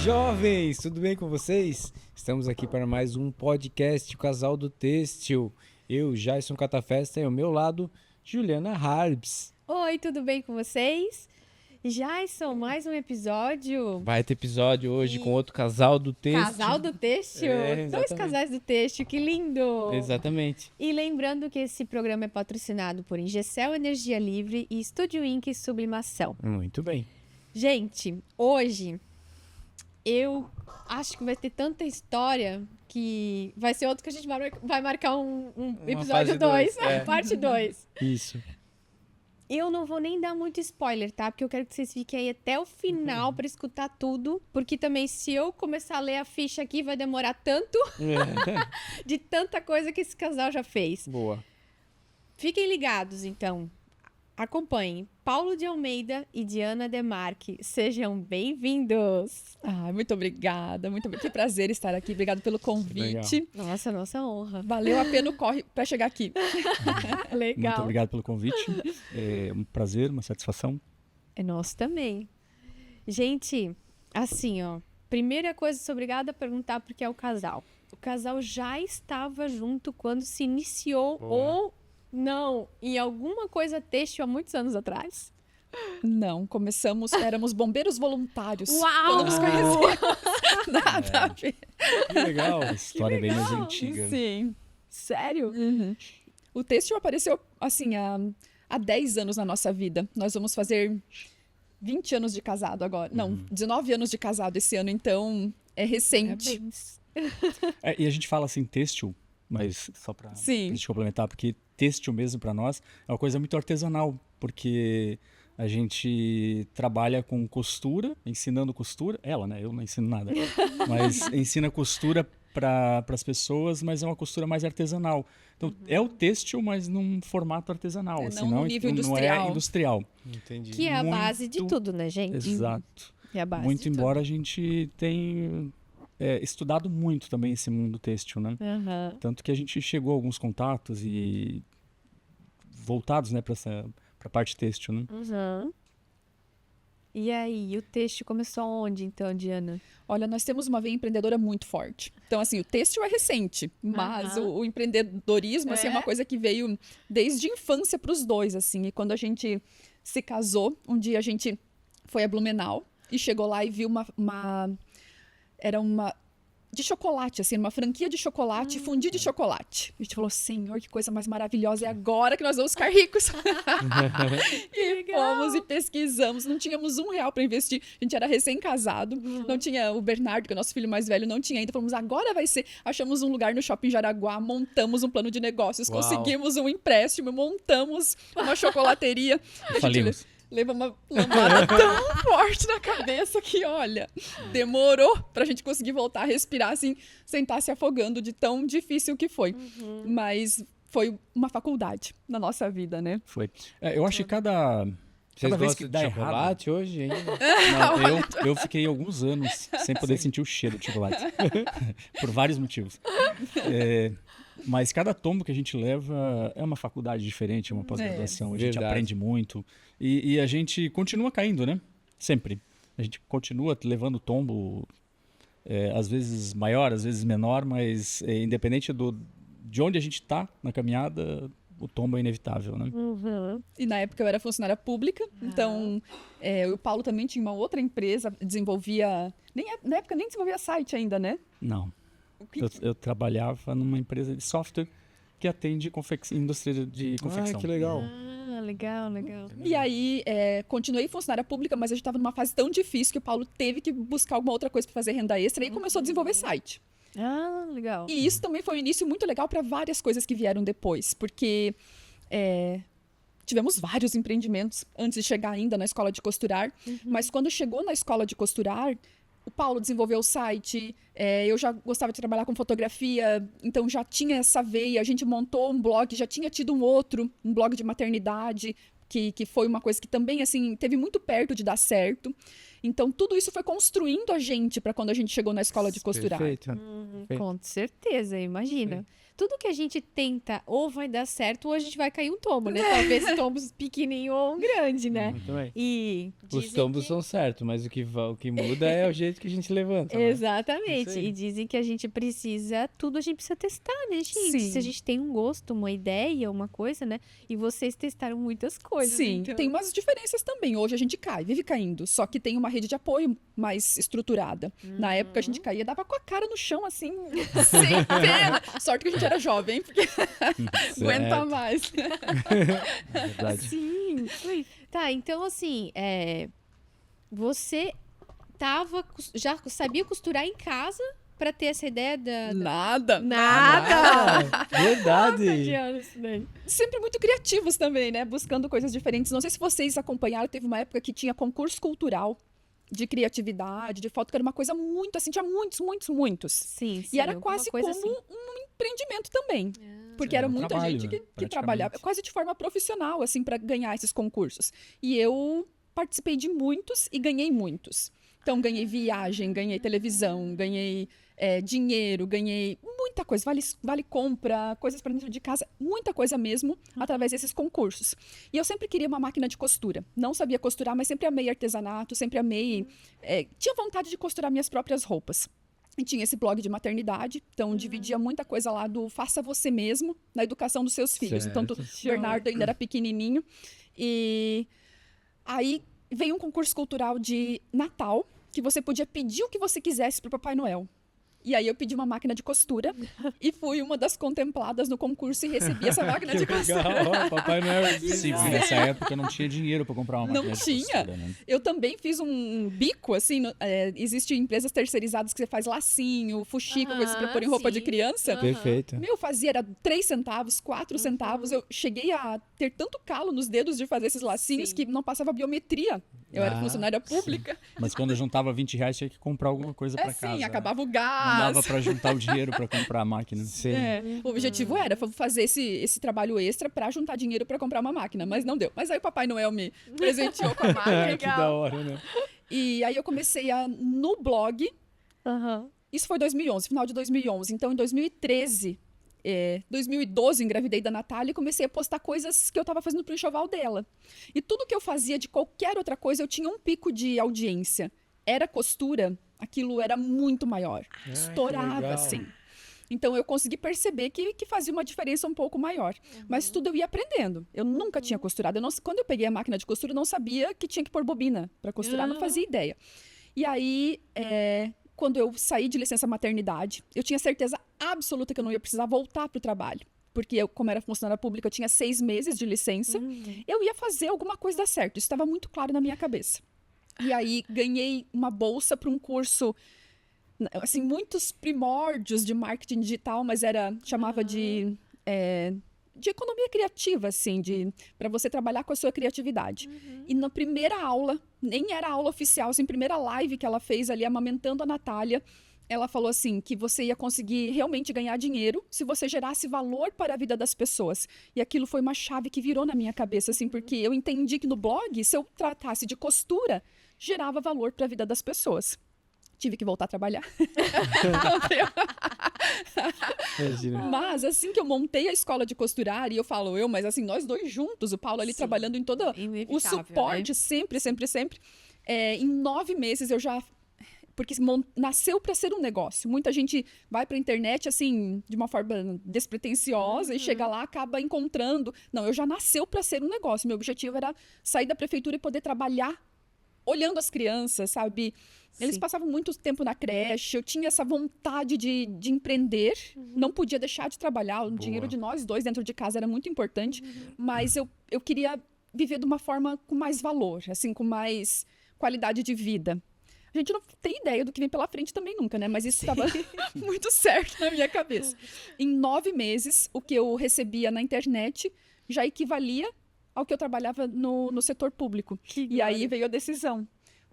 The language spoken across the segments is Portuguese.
Jovens, tudo bem com vocês? Estamos aqui para mais um podcast, o Casal do Têxtil. Eu, Jason Catafesta, e ao meu lado, Juliana Harbs. Oi, tudo bem com vocês? Jason, mais um episódio. Vai ter episódio hoje com outro casal do Têxtil. Casal do Têxtil? Dois casais do Têxtil, que lindo! Exatamente. E lembrando que esse programa é patrocinado por Ingecel Energia Livre e Estúdio Inc Sublimação. Muito bem. Gente, hoje eu acho que vai ter tanta história que vai ser outro que a gente vai marcar um episódio 2, parte 2. Isso. Eu não vou nem dar muito spoiler, tá? Porque eu quero que vocês fiquem aí até o final pra escutar tudo. Porque também, se eu começar a ler a ficha aqui, vai demorar tanto de tanta coisa que esse casal já fez. Boa. Fiquem ligados, então. Acompanhem. Paulo de Almeida e Diana Demarque. Sejam bem-vindos. Muito obrigada, Que prazer estar aqui. Obrigado pelo convite. Nossa honra. Valeu a pena o corre para chegar aqui. Legal. Muito obrigado pelo convite. É um prazer, uma satisfação. É nosso também. Gente, assim, ó. Primeira coisa, sou obrigada a perguntar porque é o casal. O casal já estava junto quando se iniciou ou não em alguma coisa têxtil há muitos anos atrás? Não, éramos bombeiros voluntários. Uau! Quando nos conhecemos. Nada a ver. Que legal. A história é bem mais antiga. Sim. Sério? Uhum. O têxtil apareceu, assim, há 10 anos na nossa vida. Nós vamos fazer 20 anos de casado agora. Não, 19 anos de casado esse ano, então é recente. E a gente fala assim, têxtil, mas só para te complementar, porque têxtil mesmo para nós é uma coisa muito artesanal, porque a gente trabalha com costura, ensinando costura. Ela, né? Eu não ensino nada. Mas ensina costura para as pessoas, mas é uma costura mais artesanal. Então, é o têxtil, mas num formato artesanal. Assim, não no nível industrial. Não é industrial. Entendi. Que é a base de tudo, né, gente? Exato. É a base muito de embora a gente tenha estudado muito também esse mundo têxtil, né? Uhum. Tanto que a gente chegou a alguns contatos e voltados, né, para a parte têxtil, né? Uhum. E aí, o têxtil começou onde, então, Diana? Olha, nós temos uma veia empreendedora muito forte. Então, assim, o têxtil é recente, mas o empreendedorismo, assim, é uma coisa que veio desde a infância para os dois, assim. E quando a gente se casou, um dia a gente foi a Blumenau e chegou lá e viu era uma de chocolate, assim, uma franquia de chocolate, fundi de chocolate. A gente falou, Senhor, que coisa mais maravilhosa, é agora que nós vamos ficar ricos. E fomos e pesquisamos, não tínhamos R$1 para investir, a gente era recém-casado, não tinha o Bernardo, que é o nosso filho mais velho, não tinha ainda, falamos, agora vai ser. Achamos um lugar no Shopping Jaraguá, montamos um plano de negócios, conseguimos um empréstimo, montamos uma chocolateria. Falimos. Levou uma lambada tão forte na cabeça que, olha, demorou pra gente conseguir voltar a respirar, assim, sem estar se afogando de tão difícil que foi. Mas foi uma faculdade na nossa vida, né? Foi. Eu acho que cada vez que dá chocolate errado... hoje ainda? Não, eu fiquei alguns anos sem poder sentir o cheiro de chocolate. Por vários motivos. Mas cada tombo que a gente leva é uma faculdade diferente, é uma pós-graduação. A gente aprende muito. E a gente continua caindo, né? Sempre. A gente continua levando tombo, às vezes maior, às vezes menor, mas independente de onde a gente está na caminhada, o tombo é inevitável, né? Uhum. E na época eu era funcionária pública, então o Paulo também tinha uma outra empresa, desenvolvia... Na época nem desenvolvia site ainda, né? Não. Eu trabalhava numa empresa de software que atende indústria de confecção. Que legal. Legal. E aí, continuei funcionária pública, mas a gente estava numa fase tão difícil que o Paulo teve que buscar alguma outra coisa para fazer renda extra e começou a desenvolver site. Legal. E isso também foi um início muito legal para várias coisas que vieram depois, porque tivemos vários empreendimentos antes de chegar ainda na escola de costurar, mas quando chegou na escola de costurar, o Paulo desenvolveu o site, eu já gostava de trabalhar com fotografia, então já tinha essa veia, a gente montou um blog, já tinha tido um blog de maternidade, que foi uma coisa que também, assim, teve muito perto de dar certo. Então, tudo isso foi construindo a gente para quando a gente chegou na escola de costurar. Perfeito. Com certeza, imagina. Sim. tudo que a gente tenta ou vai dar certo ou a gente vai cair um tombo, né? Talvez tombos pequenininho ou um grande, né? Muito bem. E Os dizem tombos que- são certos, mas o que muda é o jeito que a gente levanta. né? Exatamente. Isso aí. E dizem que a gente precisa, tudo a gente precisa testar, né, gente? Sim. Se a gente tem um gosto, uma ideia, uma coisa, né? E vocês testaram muitas coisas. Sim, então... tem umas diferenças também. Hoje a gente cai, vive caindo. Só que tem uma rede de apoio mais estruturada. Na época a gente caía, dava com a cara no chão, assim, sem pena. Sorte que a gente era jovem, porque aguenta Certo. mais. É verdade. Sim. Ui. Tá, então assim, você já sabia costurar em casa pra ter essa ideia da... Nada. Nada! Ah, verdade. De anos, né? Sempre muito criativos também, né? Buscando coisas diferentes. Não sei se vocês acompanharam, teve uma época que tinha concurso cultural de criatividade, de foto, que era uma coisa muito assim, tinha muitos. Sim, sim. E era alguma quase coisa como assim. um empreendimento também. Porque Era era um muita trabalho, gente né? que Praticamente. trabalhava quase de forma profissional, assim, para ganhar esses concursos. E eu participei de muitos e ganhei muitos. Então, ganhei viagem, ganhei televisão, ganhei dinheiro, ganhei muita coisa, vale compra, coisas para dentro de casa, muita coisa mesmo, através desses concursos. E eu sempre queria uma máquina de costura. Não sabia costurar, mas sempre amei artesanato, sempre amei... tinha vontade de costurar minhas próprias roupas. E tinha esse blog de maternidade, então dividia muita coisa lá do faça você mesmo na educação dos seus filhos. Então, o Bernardo ainda era pequenininho. E aí veio um concurso cultural de Natal, que você podia pedir o que você quisesse pro Papai Noel. E aí eu pedi uma máquina de costura e fui uma das contempladas no concurso e recebi essa máquina de Que costura. legal. Papai Noel. Sim, porque nessa época eu não tinha dinheiro para comprar uma Não máquina de tinha. costura, né? Eu também fiz um bico, assim, existem empresas terceirizadas que você faz lacinho, fuxico, coisas pra pôr em roupa de sim. criança. Perfeito. Meu, fazia, era 3 centavos, 4 centavos. Eu cheguei a ter tanto calo nos dedos de fazer esses lacinhos Sim. que não passava biometria. Eu era Ah, funcionária pública. Mas quando eu juntava R$20, tinha que comprar alguma coisa para casa. Sim, acabava o Não gás. dava para juntar o dinheiro para comprar a máquina. Sim. O objetivo era fazer esse trabalho extra pra juntar dinheiro pra comprar uma máquina, mas não deu. Mas aí o Papai Noel me presenteou com a máquina. que da hora, né? E aí eu comecei no blog. Aham. Isso foi 2011, final de 2011. Então, em 2013, 2012, engravidei da Natália e comecei a postar coisas que eu estava fazendo pro enxoval dela. E tudo que eu fazia de qualquer outra coisa, eu tinha um pico de audiência. Era costura, aquilo era muito maior. que Estourava, legal. assim. Então, eu consegui perceber que fazia uma diferença um pouco maior. Mas tudo eu ia aprendendo. Eu nunca tinha costurado. Quando eu peguei a máquina de costura, eu não sabia que tinha que pôr bobina para costurar. Não fazia ideia. E aí, quando eu saí de licença maternidade, eu tinha certeza absoluta que eu não ia precisar voltar para o trabalho. Porque eu, como era funcionária pública, eu tinha 6 meses de licença. Eu ia fazer alguma coisa dar certo. Isso estava muito claro na minha cabeça. E aí, ganhei uma bolsa para um curso... assim, muitos primórdios de marketing digital, mas chamava de economia criativa, assim, para você trabalhar com a sua criatividade. E na primeira aula, nem era aula oficial, assim, primeira live que ela fez ali, amamentando a Natália, ela falou assim, que você ia conseguir realmente ganhar dinheiro se você gerasse valor para a vida das pessoas. E aquilo foi uma chave que virou na minha cabeça, assim, porque eu entendi que no blog, se eu tratasse de costura, gerava valor para a vida das pessoas. Tive que voltar a trabalhar. Imagina. Mas assim que eu montei a escola de costurar, e eu falo mas assim, nós dois juntos, o Paulo ali Sim. trabalhando em todo o Inevitável, suporte, sempre. Em 9 meses eu já... Porque nasceu para ser um negócio. Muita gente vai para a internet, assim, de uma forma despretensiosa e chega lá, acaba encontrando... Não, eu já nasceu para ser um negócio. Meu objetivo era sair da prefeitura e poder trabalhar olhando as crianças, sabe? Eles Sim. passavam muito tempo na creche, eu tinha essa vontade de empreender, não podia deixar de trabalhar, o dinheiro de nós dois dentro de casa era muito importante, mas eu queria viver de uma forma com mais valor, assim, com mais qualidade de vida. A gente não tem ideia do que vem pela frente também nunca, né? Mas isso estava muito certo na minha cabeça. Em 9 meses, o que eu recebia na internet já equivalia ao que eu trabalhava no setor público. E aí veio a decisão.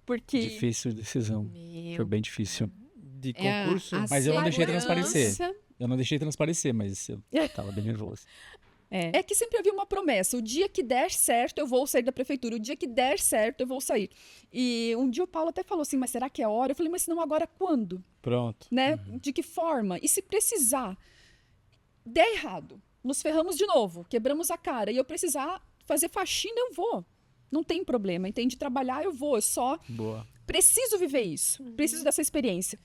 Porque... Difícil decisão. Foi bem difícil. De concurso? Mas eu não deixei segurança- transparecer. Eu não deixei transparecer, mas eu tava bem nervoso. É que sempre havia uma promessa. O dia que der certo, eu vou sair da prefeitura. O dia que der certo, eu vou sair. E um dia o Paulo até falou assim, mas será que é a hora? Eu falei, mas se não agora, quando? Pronto. Né? De que forma? E se precisar? der errado, nos ferramos de novo, quebramos a cara, e eu precisar fazer faxina, eu vou. Não tem problema, entende? Trabalhar, eu vou. Eu só Boa. preciso viver isso. Preciso dessa experiência.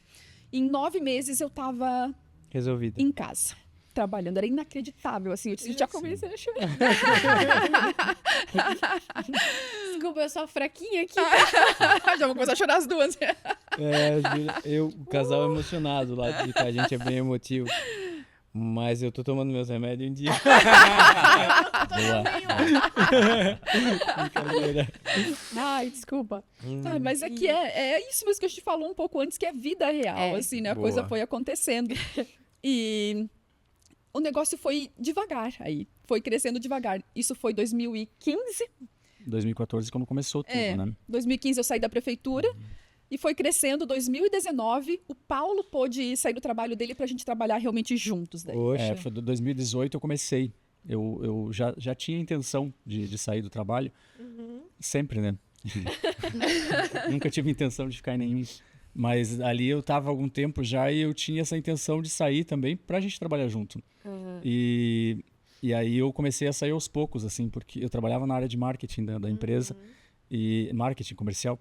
Em 9 meses, eu tava Resolvido. em casa, trabalhando. Era inacreditável, assim. Eu já comecei a chorar. Desculpa, eu sou fraquinha aqui. Já vou começar a chorar as duas. O casal emocionado lá de cá, a gente é bem emotivo. Mas eu tô tomando meus remédios em dia. Boa. Brincadeira. Ai, desculpa. Ah, mas é que é isso mesmo que a gente falou um pouco antes, que é vida real, assim, né? A Boa. coisa foi acontecendo. E o negócio foi devagar aí. Foi crescendo devagar. Isso foi 2015. 2014 quando começou tudo, né? 2015 eu saí da prefeitura. E foi crescendo. 2019, o Paulo pôde sair do trabalho dele pra gente trabalhar realmente juntos daí. Poxa. Foi 2018 eu comecei. Eu já tinha intenção de sair do trabalho. Sempre, né? Nunca tive intenção de ficar em nenhum. Mas ali eu estava há algum tempo já e eu tinha essa intenção de sair também pra gente trabalhar junto. E aí eu comecei a sair aos poucos, assim, porque eu trabalhava na área de marketing da empresa, e marketing comercial.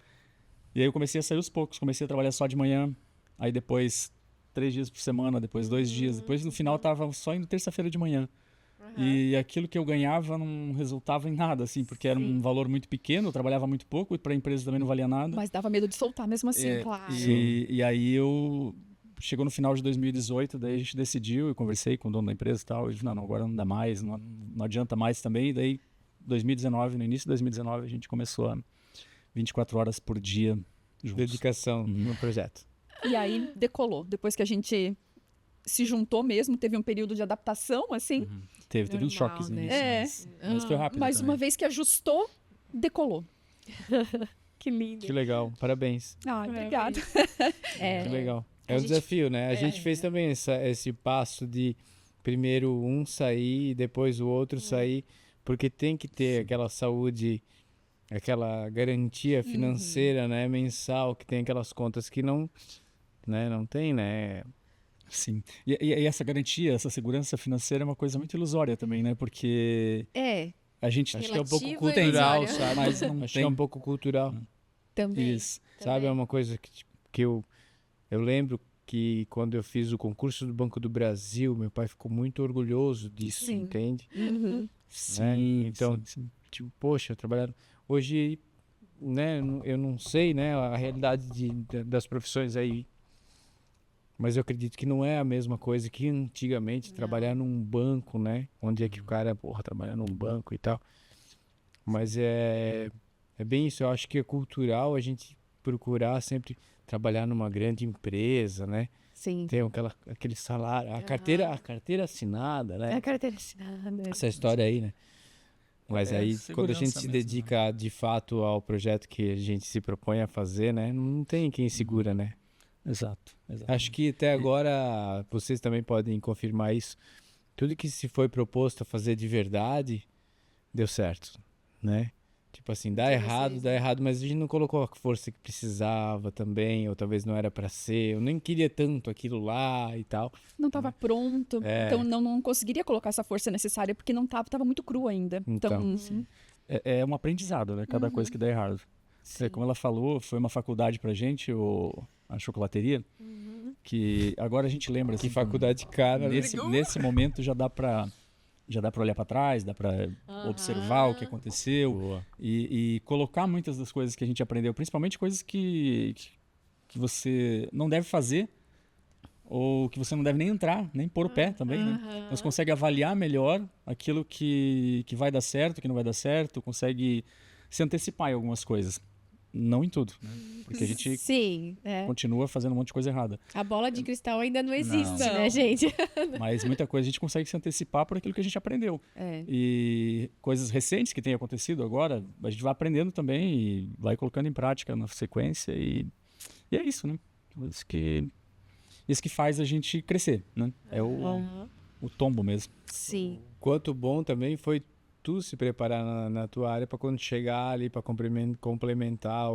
E aí eu comecei a sair aos poucos, comecei a trabalhar só de manhã, aí depois 3 dias por semana, depois 2 dias, depois no final eu tava só indo terça-feira de manhã. E aquilo que eu ganhava não resultava em nada, assim, porque era um valor muito pequeno, eu trabalhava muito pouco e para a empresa também não valia nada. Mas dava medo de soltar mesmo assim. Claro. E aí chegou no final de 2018, daí a gente decidiu, eu conversei com o dono da empresa e tal, eu disse, não, agora não dá mais, não adianta mais também. E daí 2019, no início de 2019, a gente começou a 24 horas por dia juntos. Dedicação no projeto. E aí decolou. Depois que a gente se juntou mesmo, teve um período de adaptação, assim. Teve uns Normal, choques no né? início, mas foi rápido Mas também. uma vez que ajustou, decolou. Que lindo. Que legal. Parabéns. Ah, obrigada. Que legal. É A um gente- desafio, né? A gente fez também esse passo de primeiro um sair e depois o outro sair, porque tem que ter aquela saúde, aquela garantia financeira, né, mensal, que tem aquelas contas que não tem, né? Sim. E essa garantia, essa segurança financeira é uma coisa muito ilusória também, né? Porque a gente Acho que é um pouco Relativo e cultural, ilusório. sabe? Mas não Acho que tem. é um pouco cultural. Também. Isso. Sabe, é uma coisa que eu lembro que quando eu fiz o concurso do Banco do Brasil, meu pai ficou muito orgulhoso disso, Sim. entende? Sim, Então, sim. tipo, poxa, trabalhar hoje, né, eu não sei, né, a realidade das profissões aí, mas eu acredito que não é a mesma coisa que antigamente trabalhar num banco, né, onde é que o cara, porra, trabalhar num banco e tal. Mas é bem isso, eu acho que é cultural a gente procurar sempre trabalhar numa grande empresa, né? Sim. Tem aquele salário, a carteira assinada, né? É a carteira assinada. Essa história aí, né? Mas É, aí, quando a gente segurança se mesmo, dedica de fato ao projeto que a gente se propõe a fazer, né? Não tem quem segura, né? Exato. Acho que até agora vocês também podem confirmar isso. Tudo que se foi proposto a fazer de verdade, deu certo, né? Tipo assim, dá errado, mas a gente não colocou a força que precisava também, ou talvez não era pra ser, eu nem queria tanto aquilo lá e tal. Não estava pronto, É. então não conseguiria colocar essa força necessária, porque não estava muito cru ainda. Então. É um aprendizado, né? Cada coisa que dá errado. Como ela falou, foi uma faculdade pra gente, a chocolateria, que agora a gente lembra Que assim, faculdade cara, né? nesse momento já dá pra olhar pra trás, dá pra observar o que aconteceu Boa. e colocar muitas das coisas que a gente aprendeu, principalmente coisas que você não deve fazer ou que você não deve nem entrar, nem pôr o pé também, né? Então você consegue avaliar melhor aquilo que vai dar certo, que não vai dar certo, consegue se antecipar em algumas coisas. Não em tudo, né? Porque a gente Sim, continua fazendo um monte de coisa errada. a bola de cristal ainda não existe, Não. né, gente? Mas muita coisa a gente consegue se antecipar por aquilo que a gente aprendeu. E coisas recentes que têm acontecido agora, a gente vai aprendendo também e vai colocando em prática na sequência. E é isso, né? Isso que faz a gente crescer, né? É o tombo mesmo. Sim. Quanto bom também foi tu se preparar na tua área para quando chegar ali para complementar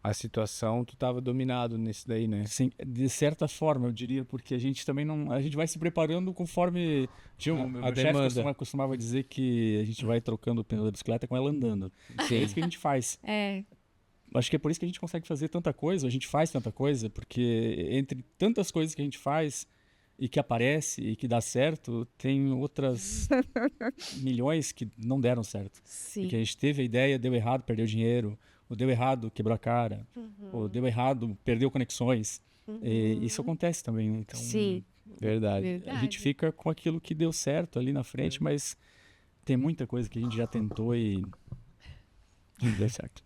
a situação, tu tava dominado nesse daí, né? Sim, de certa forma, eu diria, porque a gente também não. A gente vai se preparando conforme. Meu chefe demanda. costumava dizer que a gente vai trocando o pneu da bicicleta com ela andando. É isso que a gente faz. É. Acho que é por isso que a gente consegue fazer tanta coisa, a gente faz tanta coisa, porque entre tantas coisas que a gente faz e que aparece e que dá certo, tem outras milhões que não deram certo. Sim. Porque a gente teve a ideia, deu errado, perdeu dinheiro, ou deu errado, quebrou a cara, ou deu errado, perdeu conexões. E isso acontece também, né? Então, Sim. Verdade. a gente fica com aquilo que deu certo ali na frente, mas tem muita coisa que a gente já tentou e não deu certo.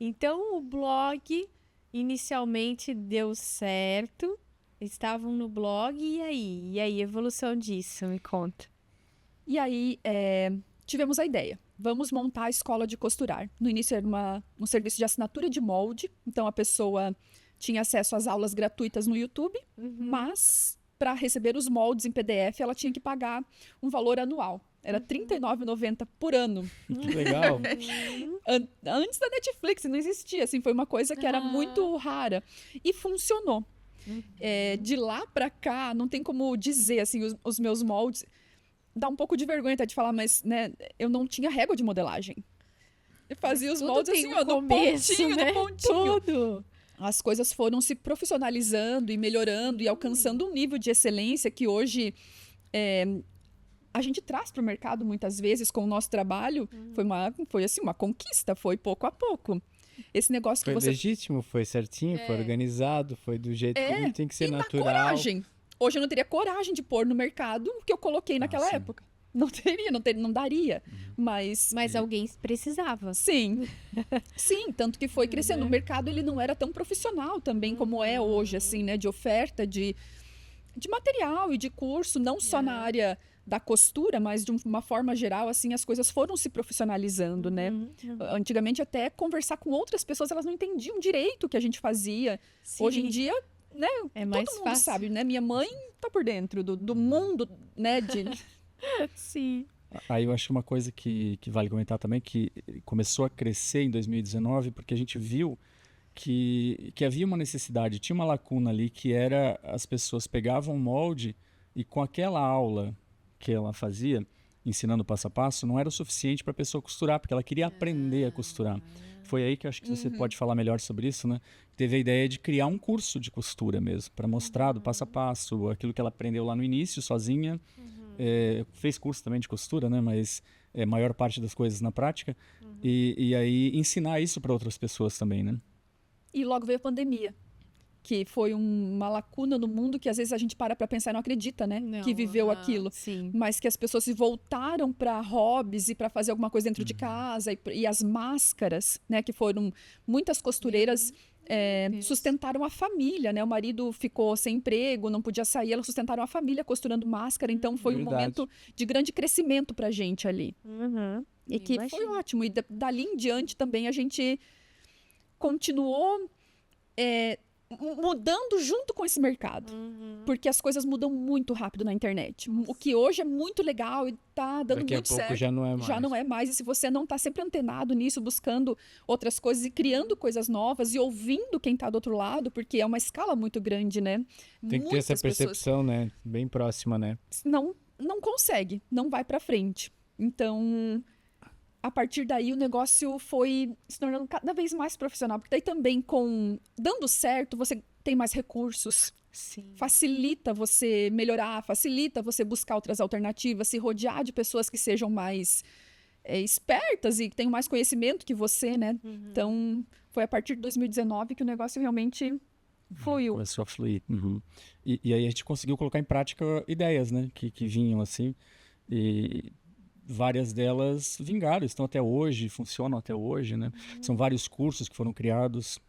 Então, o blog inicialmente deu certo. Estavam no blog, e aí? E aí, a evolução disso? Me conta. E aí, tivemos a ideia. Vamos montar a escola de costurar. No início era um serviço de assinatura de molde, então a pessoa tinha acesso às aulas gratuitas no YouTube, mas para receber os moldes em PDF, ela tinha que pagar um valor anual. Era R$ 39,90 por ano. Que legal. Antes da Netflix, não existia. Assim, foi uma coisa que era muito rara. E funcionou. De lá para cá, não tem como dizer, assim, os meus moldes... Dá um pouco de vergonha até de falar, mas, né, eu não tinha régua de modelagem. Eu fazia os Tudo moldes tem assim, um ó, no começo, pontinho, né? no pontinho. Tudo. As coisas foram se profissionalizando e melhorando e alcançando um nível de excelência que hoje a gente traz para o mercado muitas vezes com o nosso trabalho. Foi assim, uma conquista, foi pouco a pouco. Esse negócio Foi que você... legítimo, foi certinho, foi organizado, foi do jeito que tem que ser e na natural. coragem. Hoje eu não teria coragem de pôr no mercado o que eu coloquei naquela sim. época. Não teria, não daria. Mas Alguém precisava. sim. Sim, tanto que foi crescendo. O mercado ele não era tão profissional também como é hoje, assim, né? De oferta, de material e de curso, não só na área da costura, mas de uma forma geral, assim, as coisas foram se profissionalizando, né? Antigamente, até conversar com outras pessoas, elas não entendiam direito o que a gente fazia. Sim. Hoje em dia, né? É mais Todo mundo fácil. sabe, né? Minha mãe tá por dentro do mundo, né? Sim. Aí eu acho que uma coisa que vale comentar também, que começou a crescer em 2019, porque a gente viu que havia uma necessidade, tinha uma lacuna ali, que era as pessoas pegavam o molde e com aquela aula que ela fazia, ensinando passo a passo, não era o suficiente para a pessoa costurar, porque ela queria aprender a costurar. Foi aí que eu acho que você pode falar melhor sobre isso, né? Teve a ideia de criar um curso de costura mesmo, para mostrar do passo a passo, aquilo que ela aprendeu lá no início, sozinha. Fez curso também de costura, né? Mas maior parte das coisas na prática. E aí ensinar isso para outras pessoas também, né? E logo veio a pandemia, que foi uma lacuna no mundo que às vezes a gente para pensar e não acredita, né? Não, que viveu aquilo. Sim. Mas que as pessoas se voltaram para hobbies e para fazer alguma coisa dentro de casa. E as máscaras, né? Que foram muitas costureiras sustentaram a família, né? O marido ficou sem emprego, não podia sair, elas sustentaram a família costurando máscara. Então foi um momento de grande crescimento pra gente ali. E que foi ótimo. E dali em diante também a gente continuou mudando junto com esse mercado. Porque as coisas mudam muito rápido na internet. O que hoje é muito legal e tá dando Daqui a muito pouco certo. já não é mais. Já não é mais. E se você não tá sempre antenado nisso, buscando outras coisas e criando coisas novas e ouvindo quem tá do outro lado, porque é uma escala muito grande, né? Tem que ter essa percepção, né? Bem próxima, né? Não consegue, não vai pra frente. Então, a partir daí o negócio foi se tornando cada vez mais profissional, porque daí também dando certo, você tem mais recursos. Sim. Facilita você melhorar, facilita você buscar outras alternativas, se rodear de pessoas que sejam mais espertas e que tenham mais conhecimento que você, né? Então, foi a partir de 2019 que o negócio realmente fluiu. Começou a fluir. E aí a gente conseguiu colocar em prática ideias, né? Que vinham assim. E várias delas vingaram, estão até hoje, funcionam até hoje, né? São vários cursos que foram criados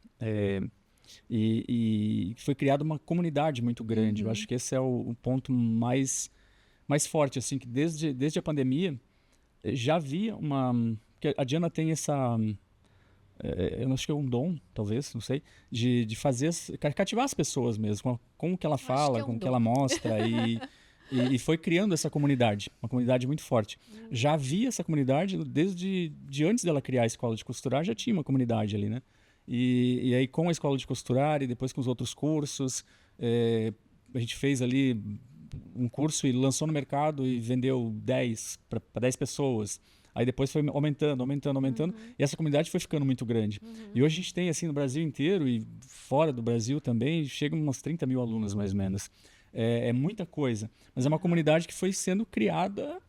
e foi criada uma comunidade muito grande. Eu acho que esse é o ponto mais forte, assim, que desde a pandemia já havia porque a Diana tem essa... eu acho que é um dom, talvez, não sei, de fazer, cativar as pessoas mesmo, com o que ela fala, com o que ela mostra e foi criando essa comunidade, uma comunidade muito forte. Já havia essa comunidade desde antes dela criar a escola de costurar, já tinha uma comunidade ali, né? E aí com a escola de costurar e depois com os outros cursos, a gente fez ali um curso e lançou no mercado e vendeu 10 para 10 pessoas. Aí depois foi aumentando. E essa comunidade foi ficando muito grande. E hoje a gente tem, assim, no Brasil inteiro e fora do Brasil também, chegam umas 30 mil alunos, mais ou menos. É muita coisa. Mas é uma comunidade que foi sendo criada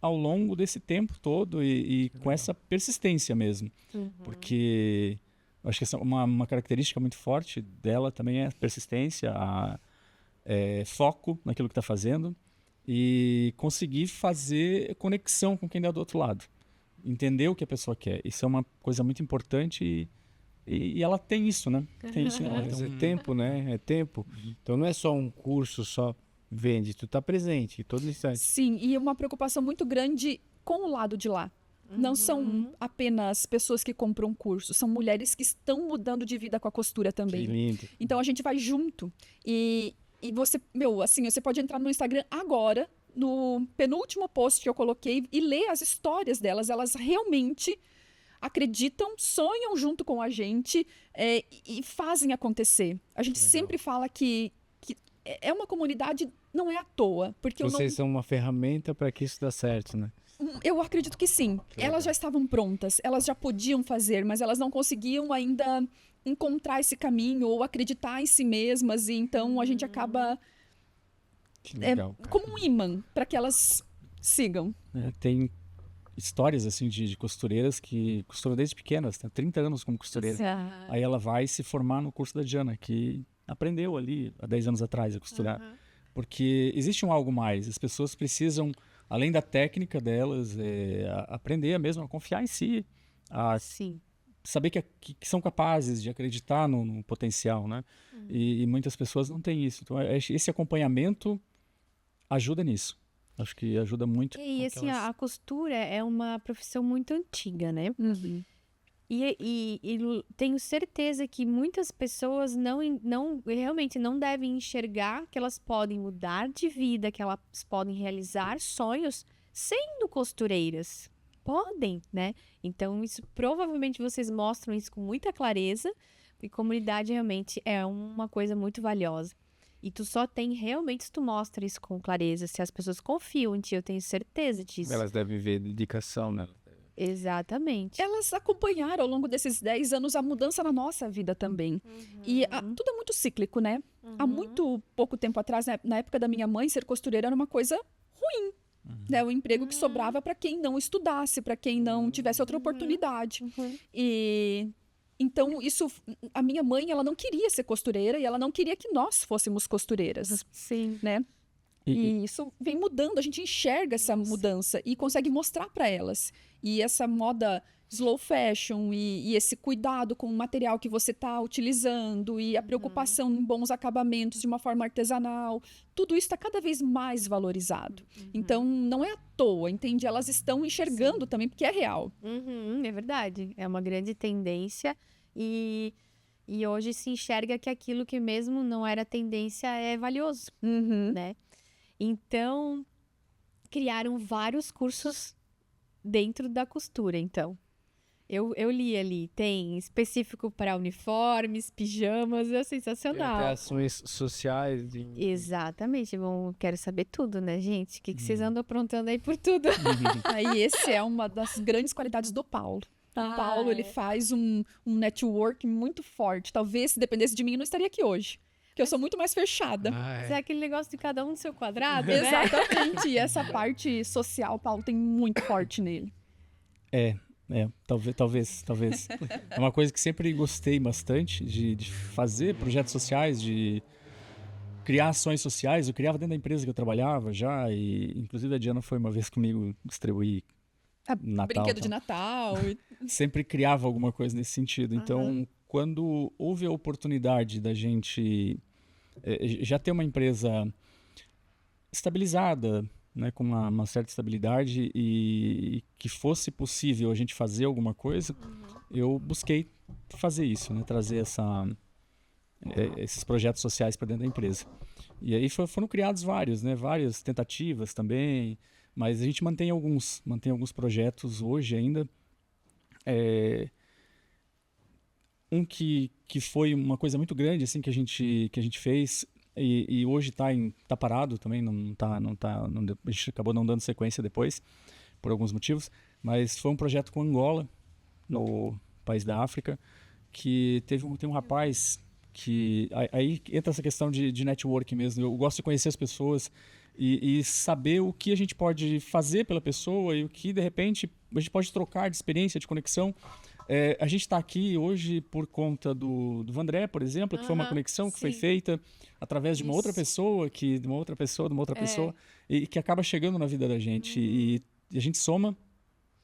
ao longo desse tempo todo e com essa persistência mesmo. Porque eu acho que uma característica muito forte dela também é a persistência, foco naquilo que está fazendo e conseguir fazer conexão com quem está do outro lado. Entender o que a pessoa quer. Isso é uma coisa muito importante e ela tem isso, né? Tem isso nela. Mas é tempo, né? É tempo. Então não é só um curso, só vende. Tu tá presente todo instante. Sim, e uma preocupação muito grande com o lado de lá. Não são apenas pessoas que compram curso, são mulheres que estão mudando de vida com a costura também. Que lindo. Então a gente vai junto. E você, assim, você pode entrar no Instagram agora, no penúltimo post que eu coloquei, e ler as histórias delas. Elas realmente acreditam, sonham junto com a gente e fazem acontecer. A gente sempre fala que é uma comunidade, não é à toa. Porque Vocês são uma ferramenta para que isso dê certo, né? Eu acredito que sim. Elas já estavam prontas, elas já podiam fazer, mas elas não conseguiam ainda encontrar esse caminho ou acreditar em si mesmas. E então a gente acaba Que legal. como um imã para que elas sigam. Tem histórias assim de costureiras que costuram desde pequenas, tem 30 anos como costureira. Aí ela vai se formar no curso da Diana, que aprendeu ali há 10 anos atrás a costurar. Porque existe algo mais, as pessoas precisam, além da técnica delas, aprender mesmo a confiar em si, a Sim. saber que são capazes de acreditar no potencial, né? E muitas pessoas não têm isso. Então, esse acompanhamento ajuda nisso. Acho que ajuda muito. E assim, a costura é uma profissão muito antiga, né? E tenho certeza que muitas pessoas realmente não devem enxergar que elas podem mudar de vida, que elas podem realizar sonhos sendo costureiras. Podem, né? Então, isso provavelmente vocês mostram isso com muita clareza, e comunidade realmente é uma coisa muito valiosa. E tu só tem realmente se tu mostra isso com clareza, se as pessoas confiam em ti, eu tenho certeza disso. Elas devem ver dedicação nela. Exatamente. Elas acompanharam ao longo desses 10 anos a mudança na nossa vida também. E tudo é muito cíclico, né? Há muito pouco tempo atrás, na época da minha mãe, ser costureira era uma coisa ruim. Né? O emprego que sobrava para quem não estudasse, para quem não tivesse outra oportunidade. E então, a minha mãe, ela não queria ser costureira e ela não queria que nós fôssemos costureiras. Sim. Né? E isso vem mudando, a gente enxerga essa mudança e consegue mostrar para elas. E essa moda slow fashion e esse cuidado com o material que você está utilizando e a preocupação em bons acabamentos de uma forma artesanal, tudo isso está cada vez mais valorizado. Então, não é à toa, entende? Elas estão enxergando também, porque é real. É verdade. É uma grande tendência e hoje se enxerga que aquilo que mesmo não era tendência é valioso, né? Então, criaram vários cursos dentro da costura, então. Eu li ali, tem específico para uniformes, pijamas, é sensacional. Tem até ações sociais. Exatamente, quero saber tudo, né, gente? O que vocês andam aprontando aí por tudo? Aí esse é uma das grandes qualidades do Paulo. O Paulo, ele faz um network muito forte. Talvez, se dependesse de mim, eu não estaria aqui hoje. Porque eu sou muito mais fechada. É aquele negócio de cada um no seu quadrado, né? Exatamente. E essa parte social, o Paulo tem muito forte nele. Talvez. É uma coisa que sempre gostei bastante de fazer projetos sociais, de criar ações sociais. Eu criava dentro da empresa que eu trabalhava já, e inclusive a Diana foi uma vez comigo distribuir Natal. Brinquedo de Natal. Sempre criava alguma coisa nesse sentido. Então, quando houve a oportunidade da gente já ter uma empresa estabilizada, né, com uma certa estabilidade e que fosse possível a gente fazer alguma coisa, eu busquei fazer isso, né, trazer esses projetos sociais para dentro da empresa. E aí foram criados vários, né, várias tentativas também, mas a gente mantém alguns projetos hoje ainda. que foi uma coisa muito grande assim que a gente fez e hoje tá parado também, a gente acabou não dando sequência depois por alguns motivos, mas foi um projeto com Angola, no país da África, que tem um rapaz que aí entra essa questão de network mesmo. Eu gosto de conhecer as pessoas e saber o que a gente pode fazer pela pessoa e o que de repente a gente pode trocar de experiência, de conexão. A gente está aqui hoje por conta do Vandré, por exemplo, que foi uma conexão que foi feita através de uma outra pessoa, de uma outra pessoa, e que acaba chegando na vida da gente. E a gente soma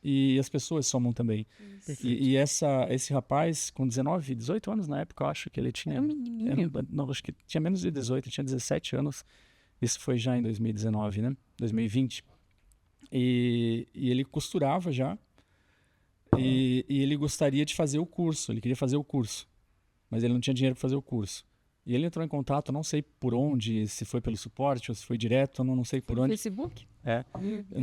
e as pessoas somam também. E esse rapaz, com 19, 18 anos na época, eu acho que ele tinha... Era um menininho. Não, acho que tinha menos de 18, tinha 17 anos. Isso foi já em 2019, né? 2020. E ele costurava já. E ele gostaria de fazer o curso, ele queria fazer o curso, mas ele não tinha dinheiro para fazer o curso. E ele entrou em contato, não sei por onde, se foi pelo suporte ou se foi direto, não sei por onde. Facebook?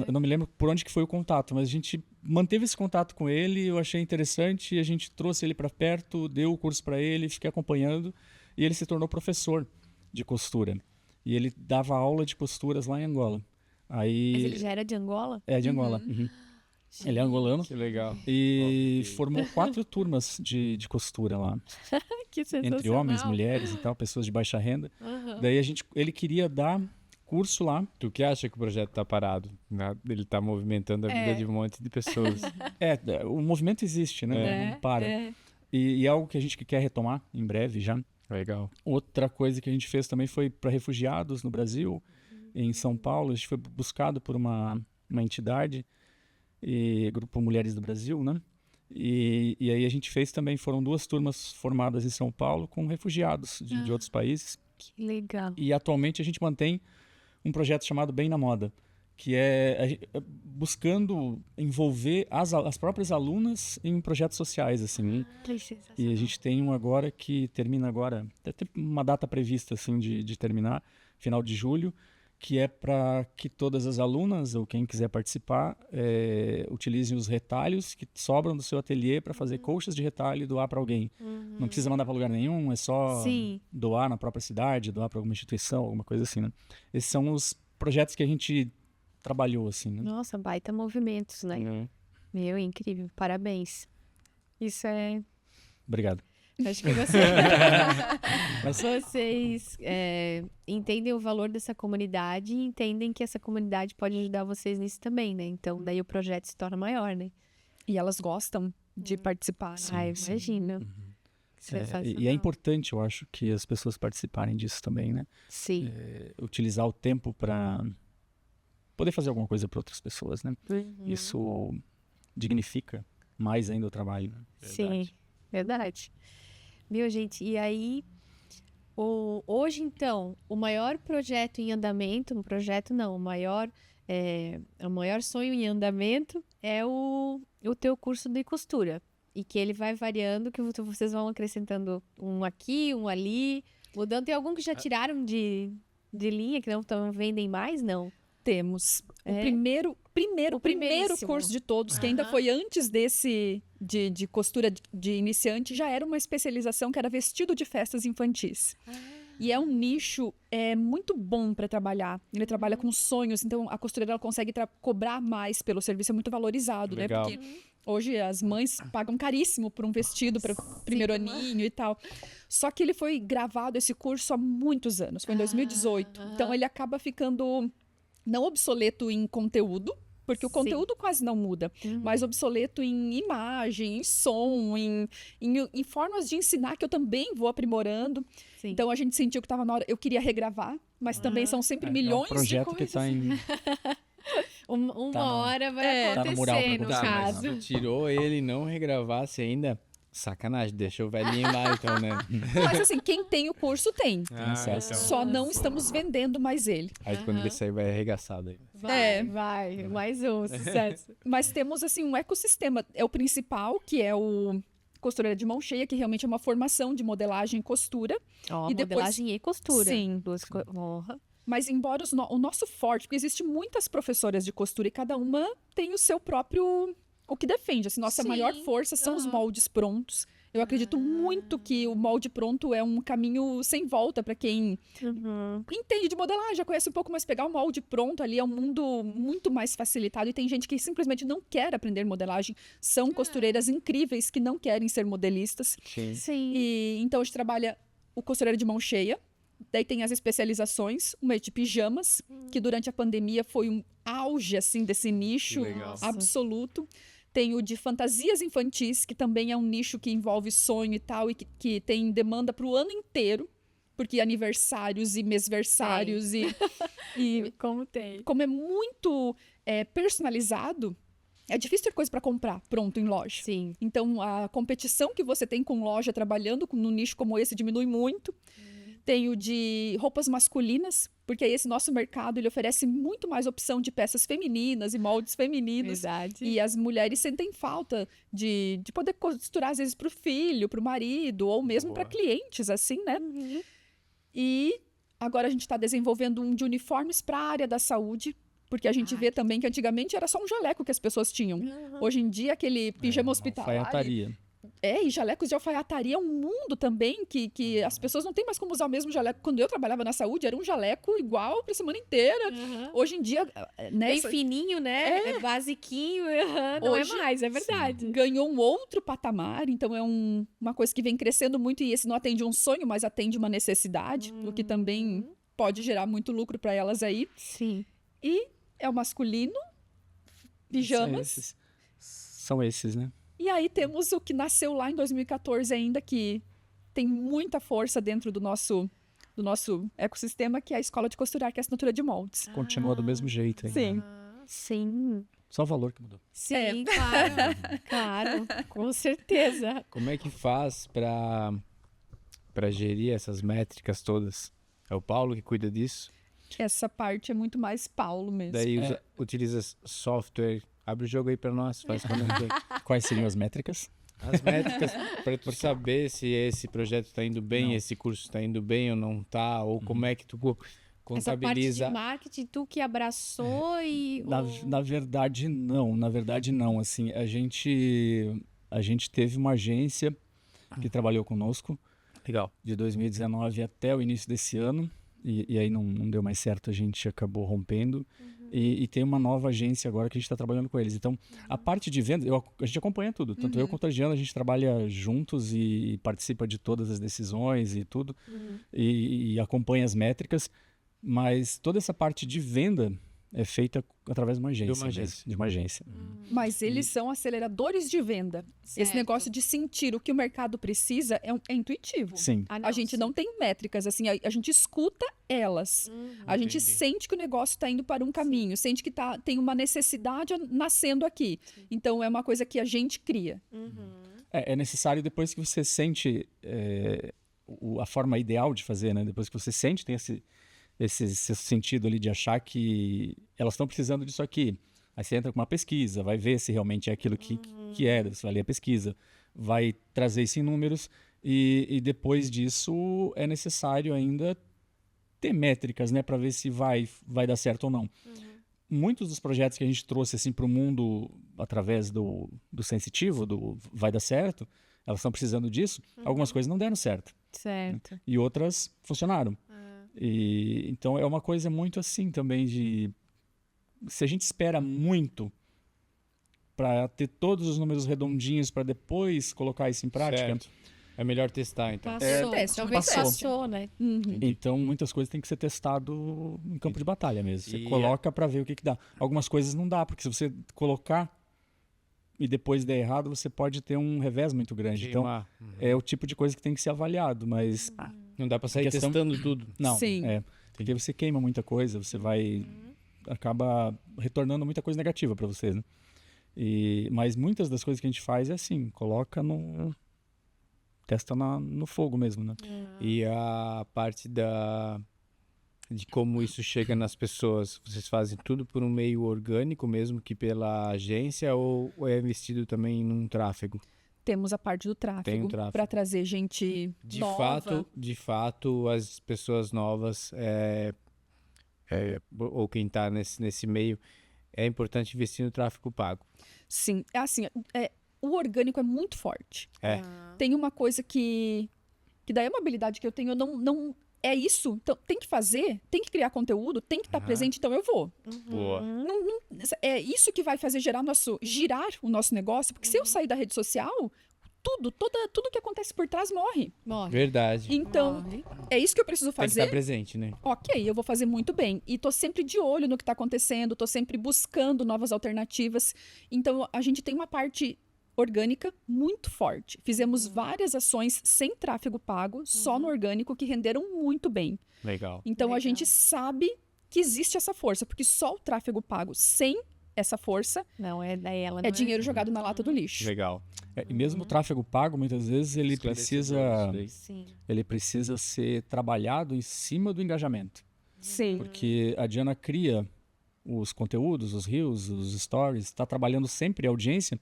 Eu não me lembro por onde que foi o contato, mas a gente manteve esse contato com ele, eu achei interessante, a gente trouxe ele para perto, deu o curso para ele, fiquei acompanhando, e ele se tornou professor de costura. E ele dava aula de costuras lá em Angola. Aí... Mas ele já era de Angola? É, de Angola. Uhum. Ele é angolano. Que legal. E formou 4 turmas de costura lá. Que sensacional. Entre homens, mulheres e tal, pessoas de baixa renda. Daí ele queria dar curso lá. Tu que acha que o projeto tá parado? Ele tá movimentando a vida de um monte de pessoas. O movimento existe, né? Não para. E é algo que a gente quer retomar em breve já. Legal. Outra coisa que a gente fez também foi para refugiados no Brasil, em São Paulo. A gente foi buscado por uma entidade, Grupo Mulheres do Brasil, né? E aí a gente fez também, foram 2 turmas formadas em São Paulo com refugiados de outros países. Que legal. E atualmente a gente mantém um projeto chamado Bem na Moda, que é buscando envolver as próprias alunas em projetos sociais, assim. Que sensacional. E a gente tem um agora que termina agora, até tem uma data prevista assim de terminar, final de julho, que é para que todas as alunas ou quem quiser participar utilizem os retalhos que sobram do seu ateliê para fazer colchas de retalho e doar para alguém. Não precisa mandar para lugar nenhum, é só doar na própria cidade, doar para alguma instituição, alguma coisa assim, né? Esses são os projetos que a gente trabalhou, assim, né? Nossa, baita movimentos, né? Meu, incrível. Parabéns. Isso é... Obrigado. Acho que vocês entendem o valor dessa comunidade e entendem que essa comunidade pode ajudar vocês nisso também, né? Então, daí o projeto se torna maior, né? E elas gostam de participar. Né? Imagino. E é importante, eu acho, que as pessoas participarem disso também, né? Sim. Utilizar o tempo para poder fazer alguma coisa para outras pessoas, né? Isso dignifica mais ainda o trabalho. Né? Sim, verdade. Meu, gente, e aí, hoje, então, o maior projeto em andamento, o maior sonho em andamento é o teu curso de costura. E que ele vai variando, que vocês vão acrescentando um aqui, um ali, mudando. Tem algum que já tiraram de linha, que não vendem mais, não? Temos. O primeiro curso de todos, que ainda foi antes desse de costura de iniciante, já era uma especialização que era vestido de festas infantis. E é um nicho muito bom para trabalhar. Ele trabalha com sonhos, então a costureira ela consegue cobrar mais pelo serviço, é muito valorizado, Legal. né? Porque hoje as mães pagam caríssimo por um vestido para o primeiro aninho e tal. Só que ele foi gravado, esse curso, há muitos anos, foi em 2018. Então ele acaba ficando não obsoleto em conteúdo, porque o conteúdo quase não muda, mas obsoleto em imagem, em som, em formas de ensinar que eu também vou aprimorando. Sim. Então a gente sentiu que estava na hora, eu queria regravar, mas também são sempre milhões é um projeto de que coisas. está em... Uma hora vai tá no mural pra acontecer, no acontecer. caso. Mas tirou ele e não regravasse ainda. Sacanagem, deixou o velhinho lá, então, né? Mas assim, quem tem o curso tem. Então. Só não estamos vendendo mais ele. Aí quando ele sair vai arregaçado aí. Vai. Mais um, sucesso. Mas temos assim um ecossistema. É o principal, que é o Costureira de Mão Cheia, que realmente é uma formação de modelagem e costura. E modelagem e costura. Sim. Mas embora o nosso forte, porque existe muitas professoras de costura e cada uma tem o seu próprio... O que defende, assim, nossa maior força são os moldes prontos. Eu acredito muito que o molde pronto é um caminho sem volta para quem entende de modelagem, já conhece um pouco, mas pegar o molde pronto ali é um mundo muito mais facilitado. E tem gente que simplesmente não quer aprender modelagem. São costureiras incríveis que não querem ser modelistas. Sim. Sim. E então a gente trabalha o costureiro de mão cheia. Daí tem as especializações, uma de pijamas, que durante a pandemia foi um auge assim desse nicho legal. absoluto. Tem o de fantasias infantis, que também é um nicho que envolve sonho e tal, e que tem demanda para o ano inteiro, porque aniversários e mêsversários e Como tem. como é muito personalizado, é difícil ter coisa para comprar pronto em loja. Sim. Então, a competição que você tem com loja trabalhando num nicho como esse diminui muito. Tem o de roupas masculinas, porque aí esse nosso mercado ele oferece muito mais opção de peças femininas e moldes femininos. Verdade. E as mulheres sentem falta de poder costurar, às vezes, para o filho, para o marido, ou mesmo para clientes, assim, né? E agora a gente está desenvolvendo um de uniformes para a área da saúde, porque a gente vê também que antigamente era só um jaleco que as pessoas tinham. Hoje em dia, aquele pijama hospitalar. Alfaiataria. E jalecos de alfaiataria é um mundo também que as pessoas não têm mais como usar o mesmo jaleco. Quando eu trabalhava na saúde, era um jaleco igual para a semana inteira. Hoje em dia, Bem fininho, né? É basiquinho. Não Hoje, é mais, é verdade. ganhou um outro patamar. Então, é uma coisa que vem crescendo muito. E esse não atende um sonho, mas atende uma necessidade. O que também pode gerar muito lucro para elas aí. Sim. E é o masculino, pijamas. São esses, né? E aí temos o que nasceu lá em 2014 ainda, que tem muita força dentro do nosso ecossistema, que é a Escola de Costurar, que é a assinatura de moldes. Continua do mesmo jeito. Hein? Sim. Sim. Só o valor que mudou. Sim, claro. Claro, com certeza. Como é que faz para gerir essas métricas todas? É o Paulo que cuida disso? Essa parte é muito mais Paulo mesmo. Daí utiliza software. Abre o jogo aí para nós. Faz Quais seriam as métricas? as métricas para tu saber se esse projeto está indo bem, Não. esse curso está indo bem ou não está, ou como é que tu contabiliza. Essa parte de marketing, tu que abraçou e... Na verdade, não. Na verdade, não. Assim, a gente teve uma agência que trabalhou conosco Legal. de 2019 até o início desse ano. E aí não deu mais certo, a gente acabou rompendo. E tem uma nova agência agora que a gente está trabalhando com eles. Então, a parte de venda, a gente acompanha tudo. Tanto eu quanto a Giana, a gente trabalha juntos e participa de todas as decisões e tudo. E acompanha as métricas. Mas toda essa parte de venda é feita através de uma agência. De uma agência. Mas eles são aceleradores de venda. Esse Certo. negócio de sentir o que o mercado precisa é intuitivo. Sim. Ah, A gente não tem métricas, assim, a gente escuta elas. A gente Entendi. sente que o negócio está indo para um caminho, sente que tem uma necessidade nascendo aqui. Então, é uma coisa que a gente cria. É necessário depois que você sente a forma ideal de fazer, né? Depois que você sente, tem esse sentido ali de achar que elas estão precisando disso aqui. Aí você entra com uma pesquisa, vai ver se realmente é aquilo que é, você vai ler a pesquisa, vai trazer isso em números e depois disso é necessário ainda ter métricas, né, para ver se vai dar certo ou não. Muitos dos projetos que a gente trouxe assim para o mundo através do sensitivo, do vai dar certo, elas estão precisando disso, algumas coisas não deram certo Certo. e outras funcionaram. E então é uma coisa muito assim também de se a gente espera muito para ter todos os números redondinhos para depois colocar isso em prática, Certo. É melhor testar, então. Passou. teste, Talvez passou. passou, né? então muitas coisas têm que ser testado em campo de batalha mesmo. Você E coloca para ver o que dá. Algumas coisas não dá, porque se você colocar e depois der errado, você pode ter um revés muito grande. Então Queimar. é o tipo de coisa que tem que ser avaliado, mas Não dá para sair questão- testando tudo. não, Sim. porque você queima muita coisa, você vai acaba retornando muita coisa negativa para você, né? Mas muitas das coisas que a gente faz é assim, testa no fogo mesmo, né? E a parte de como isso chega nas pessoas, vocês fazem tudo por um meio orgânico mesmo que pela agência ou é investido também num tráfego? Temos a parte do Tem o tráfego tráfego. para trazer gente nova. De fato, as pessoas novas ou quem está nesse meio, é importante investir no tráfego pago. Sim, é assim, o orgânico é muito forte. É. Tem uma coisa que daí é uma habilidade que eu tenho, eu não é isso, então tem que fazer, tem que criar conteúdo, tem que estar presente, então eu vou. Boa. É isso que vai fazer girar o nosso negócio, porque se eu sair da rede social, tudo que acontece por trás morre. Morre. Verdade. Então, Morre. é isso que eu preciso Tem que fazer. estar presente, né? Ok, eu vou fazer muito bem. E tô sempre de olho no que tá acontecendo, tô sempre buscando novas alternativas. Então, a gente tem uma parte orgânica muito forte. Fizemos várias ações sem tráfego pago, só no orgânico, que renderam muito bem. Legal. Então, a Legal. gente sabe que existe essa força, porque só o tráfego pago sem essa força Não, daí ela não é dinheiro jogado na lata do lixo. Legal. E mesmo o tráfego pago, muitas vezes, ele Esclarecedor, Sim. precisa ser trabalhado em cima do engajamento. Sim. Porque a Diana cria os conteúdos, os reels, os stories, está trabalhando sempre a audiência,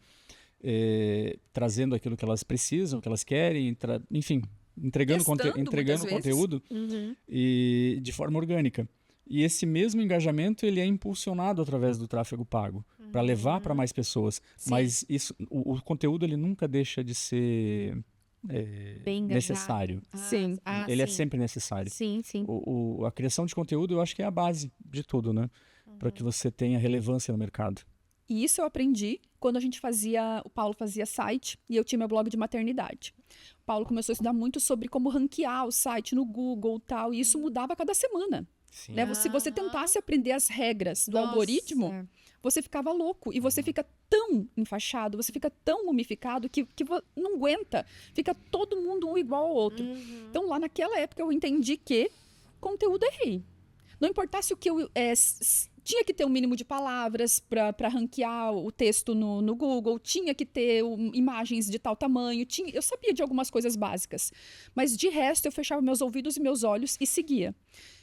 trazendo aquilo que elas precisam, que elas querem, enfim, entregando Testando, muitas vezes. conteúdo e de forma orgânica. E esse mesmo engajamento ele é impulsionado através do tráfego pago para levar para mais pessoas. Sim. Mas o conteúdo ele nunca deixa de ser Bem engajado. necessário. Sim. Ele é sim. sempre necessário. Sim, sim. A criação de conteúdo eu acho que é a base de tudo, né? Para que você tenha relevância no mercado. E isso eu aprendi quando o Paulo fazia site e eu tinha meu blog de maternidade. O Paulo começou a estudar muito sobre como ranquear o site no Google e tal, e isso mudava a cada semana. Sim. Né? Se você tentasse aprender as regras do algoritmo, você ficava louco e você fica tão enfaixado, você fica tão mumificado que não aguenta. Fica todo mundo um igual ao outro. Então, lá naquela época, eu entendi que conteúdo é rei. Não importasse o que eu... tinha que ter um mínimo de palavras para ranquear o texto no Google, tinha que ter imagens de tal tamanho, eu sabia de algumas coisas básicas. Mas, de resto, eu fechava meus ouvidos e meus olhos e seguia.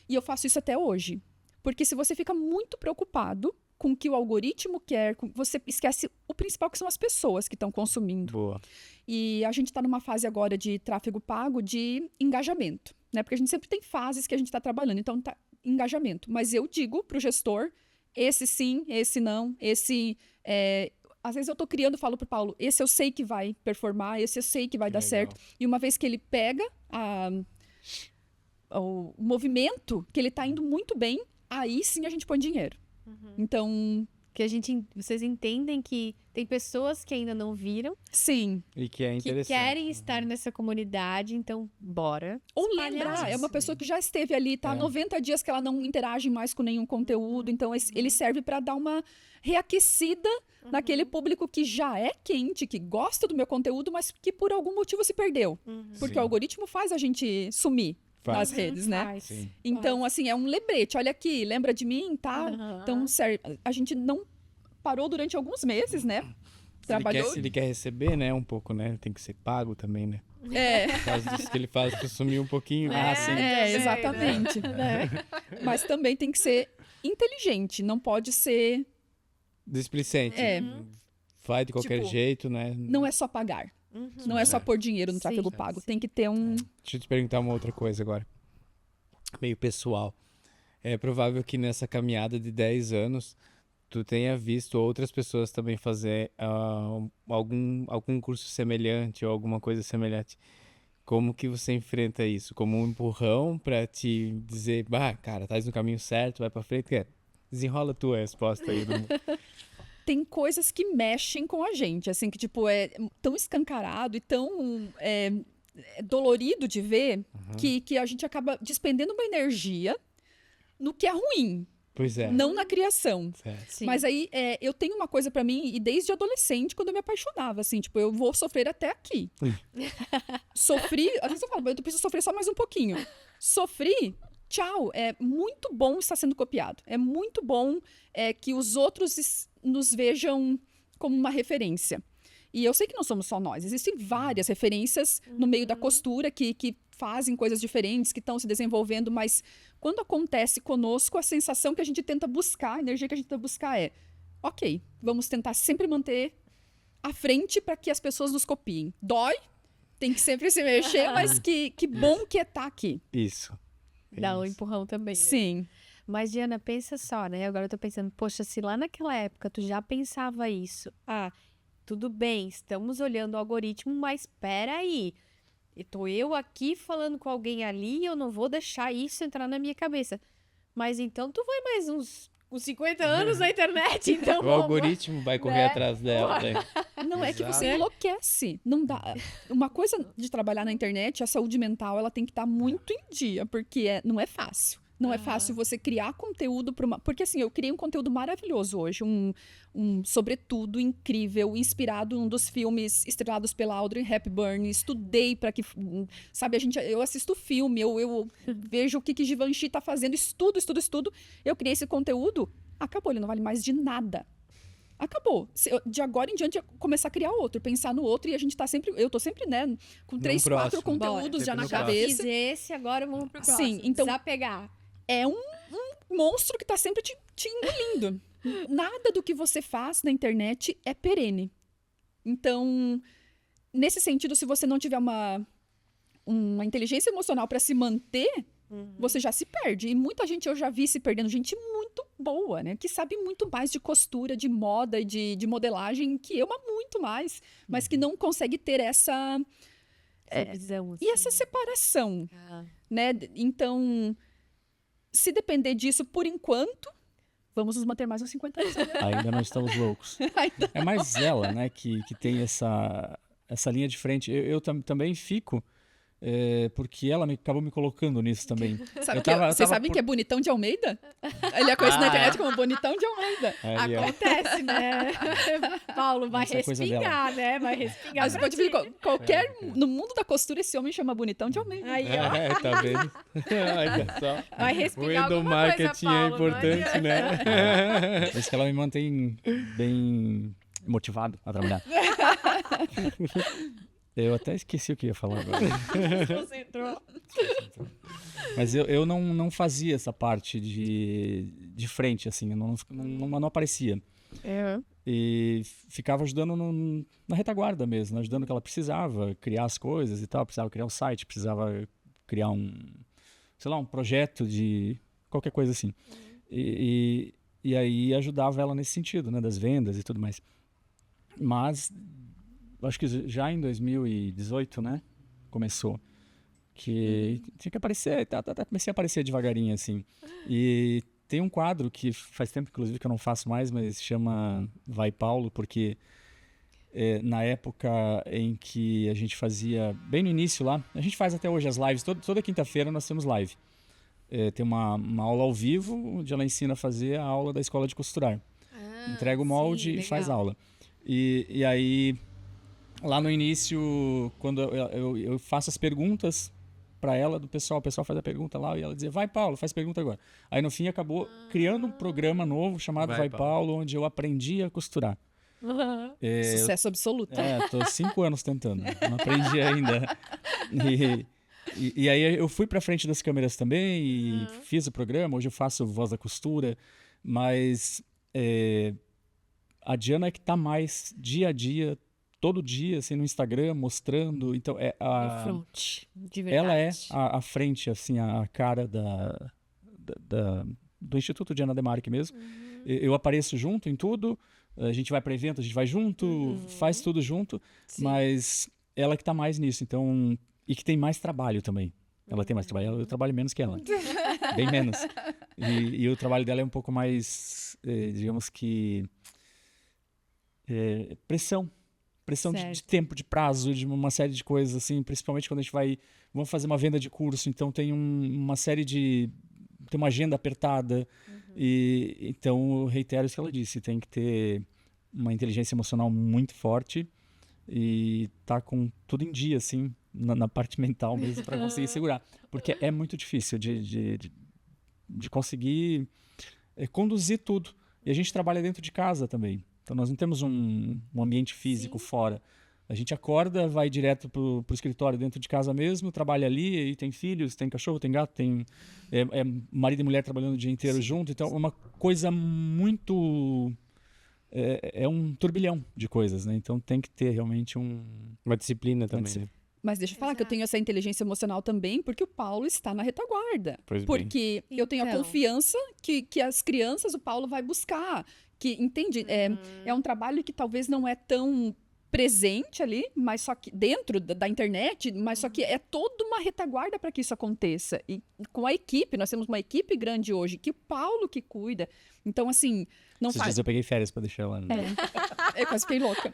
E eu faço isso até hoje. Porque se você fica muito preocupado com o que o algoritmo quer, você esquece o principal, que são as pessoas que estão consumindo. Boa. E a gente está numa fase agora de tráfego pago, de engajamento, né? Porque a gente sempre tem fases que a gente está trabalhando, então tá engajamento. Mas eu digo para o gestor, esse sim, esse não, esse... às vezes eu estou criando e falo para o Paulo, esse eu sei que vai performar, esse eu sei que vai dar Legal. certo. E uma vez que ele pega o movimento, que ele está indo muito bem, aí sim a gente põe dinheiro. Então, Que vocês entendem que tem pessoas que ainda não viram, sim. E que é que interessante. querem estar nessa comunidade, então bora. Ou espalhar lembrar, é isso. uma pessoa que já esteve ali, tá há 90 dias que ela não interage mais com nenhum conteúdo, então ele serve para dar uma reaquecida naquele público que já é quente, que gosta do meu conteúdo, mas que por algum motivo se perdeu. Porque Sim. o algoritmo faz a gente sumir Faz. nas redes, né? Faz. Sim. Então, assim, é um lembrete. Olha aqui, lembra de mim, tá? Aham. Então, serve. A gente não parou durante alguns meses, né? Trabalhou. Se ele quer receber, né, um pouco, né? Tem que ser pago também, né? É, Por causa disso que ele faz pra sumir um pouquinho. é, exatamente. Né? Mas também tem que ser inteligente, não pode ser. Displicente. É. Vai de qualquer Tipo, jeito, né? Não é só pagar. Não é só pôr dinheiro no Sim. tráfego pago. Tem que ter um. Deixa eu te perguntar uma outra coisa agora. Meio pessoal. É provável que nessa caminhada de 10 anos tu tenha visto outras pessoas também fazer algum curso semelhante ou alguma coisa semelhante. Como que você enfrenta isso? Como um empurrão pra te dizer, bah, cara, tá no caminho certo, vai pra frente. Desenrola a tua resposta aí. Tem coisas que mexem com a gente, assim, que, tipo, é tão escancarado e tão dolorido de ver que a gente acaba despendendo uma energia no que é ruim, Pois é. não na criação. Certo. Sim. Mas aí, eu tenho uma coisa pra mim, e desde adolescente, quando eu me apaixonava, assim, tipo, eu vou sofrer até aqui. Sofri, às vezes eu falo, eu preciso sofrer só mais um pouquinho. Sofri, tchau. É muito bom estar sendo copiado. É muito bom que os outros nos vejam como uma referência. E eu sei que não somos só nós. Existem várias referências no meio da costura que fazem coisas diferentes, que estão se desenvolvendo, mas quando acontece conosco, a sensação que a gente tenta buscar, a energia que a gente tenta buscar ok, vamos tentar sempre manter à frente para que as pessoas nos copiem. Dói, tem que sempre se mexer, mas que bom que estar aqui. Isso. Dá um Isso. empurrão também. né? Sim. Mas, Diana, pensa só, né? Agora eu tô pensando, poxa, se lá naquela época tu já pensava isso, tudo bem, estamos olhando o algoritmo, mas espera aí. Tô eu aqui falando com alguém ali, eu não vou deixar isso entrar na minha cabeça. Mas então tu vai mais uns 50 anos na internet, então. O algoritmo vai correr atrás dela. Né? Não, é que Exato. você enlouquece. Não dá. Uma coisa de trabalhar na internet, a saúde mental, ela tem que estar muito em dia, porque não é fácil. Não é fácil você criar conteúdo para uma... Porque assim, eu criei um conteúdo maravilhoso hoje, um sobretudo incrível, inspirado em um dos filmes estrelados pela Audrey Hepburn. Estudei para que... Sabe, eu assisto filme, eu vejo o que Givenchy tá fazendo, estudo. Eu criei esse conteúdo, acabou, ele não vale mais de nada. Acabou. De agora em diante, eu começar a criar outro, pensar no outro, e a gente tá sempre... Eu tô sempre, né, com 3, 4 próximo. conteúdos já Sempre na no cabeça. Fiz esse, agora vamos pro próximo. Sim, então- Desapegar. É um monstro que tá sempre te engolindo. Nada do que você faz na internet é perene. Então, nesse sentido, se você não tiver uma inteligência emocional para se manter, você já se perde. E muita gente eu já vi se perdendo. Gente muito boa, né? Que sabe muito mais de costura, de moda e de modelagem que eu, mas muito mais. Mas que não consegue ter essa Visão, assim. e essa separação, né? Então, se depender disso por enquanto, vamos nos manter mais uns 50 anos. Ainda não estamos loucos. É mais ela, né, que tem essa linha de frente. Eu também fico, porque ela acabou me colocando nisso também. Sabe Eu tava vocês sabem por- que é Bonitão de Almeida? Ele é conhecido na internet como Bonitão de Almeida. Aí, ó. Acontece, né? Paulo, vai Essa é coisa respingar, né? Vai respingar. Mas você pode ver, no mundo da costura, esse homem chama Bonitão de Almeida. Aí, ó. Tá vendo? Olha só. Vai O respingar alguma endomarketing coisa, é Paulo, importante, né? Por isso que ela me mantém bem motivado a trabalhar. Eu até esqueci o que ia falar agora. Você entrou. Mas eu não fazia essa parte de frente, assim, eu não aparecia. E ficava ajudando na retaguarda mesmo, ajudando o que ela precisava, criar as coisas e tal, precisava criar um site, precisava criar um projeto de qualquer coisa assim. E aí ajudava ela nesse sentido, né, das vendas e tudo mais. Mas acho que já em 2018, né, começou, que tinha que aparecer, comecei a aparecer devagarinho, assim. E tem um quadro que faz tempo, inclusive, que eu não faço mais, mas chama Vai Paulo, porque na época em que a gente fazia, bem no início lá, a gente faz até hoje as lives, toda quinta-feira nós temos live. Tem uma aula ao vivo, onde ela ensina a fazer a aula da escola de costurar. Entrega o molde e faz aula. E aí, lá no início, quando eu faço as perguntas para ela do pessoal, o pessoal faz a pergunta lá e ela dizia, vai Paulo, faz pergunta agora. Aí no fim acabou criando um programa novo chamado Vai Paulo, onde eu aprendi a costurar. Sucesso absoluto. Tô 5 anos tentando, não aprendi ainda. E aí eu fui pra frente das câmeras também e fiz o programa, hoje eu faço Voz da Costura, mas a Diana é que tá mais dia a dia, todo dia, assim, no Instagram, mostrando, então Front, de verdade. ela é a frente, assim, a cara do Instituto Diana Demarque mesmo. Eu apareço junto em tudo, a gente vai para evento, a gente vai junto, faz tudo junto, mas ela que tá mais nisso, então, e que tem mais trabalho também. Ela tem mais trabalho, eu trabalho menos que ela, bem menos. E o trabalho dela é um pouco mais, digamos que, pressão de tempo, de prazo, de uma série de coisas, assim, principalmente quando a gente vamos fazer uma venda de curso, então tem uma série tem uma agenda apertada, e então eu reitero isso que ela disse, tem que ter uma inteligência emocional muito forte e tá com tudo em dia, assim, na parte mental mesmo, para conseguir segurar, porque é muito difícil de conseguir conduzir tudo, e a gente trabalha dentro de casa também. Então, nós não temos um ambiente físico fora. A gente acorda, vai direto pro escritório dentro de casa mesmo, trabalha ali, e tem filhos, tem cachorro, tem gato, tem marido e mulher trabalhando o dia inteiro junto. Então, é uma coisa muito... É um turbilhão de coisas, né? Então, tem que ter realmente uma disciplina também. Né? Mas deixa eu falar que eu tenho essa inteligência emocional também, porque o Paulo está na retaguarda. Pois bem. Porque eu tenho a Então. confiança que as crianças, o Paulo vai buscar. que entende, é um trabalho que talvez não é tão presente ali, mas só que dentro da internet, mas só que é toda uma retaguarda para que isso aconteça. E com a equipe, nós temos uma equipe grande hoje, que o Paulo que cuida. Então, assim, não Esses faz... dias eu peguei férias pra deixar ela. Eu quase fiquei louca.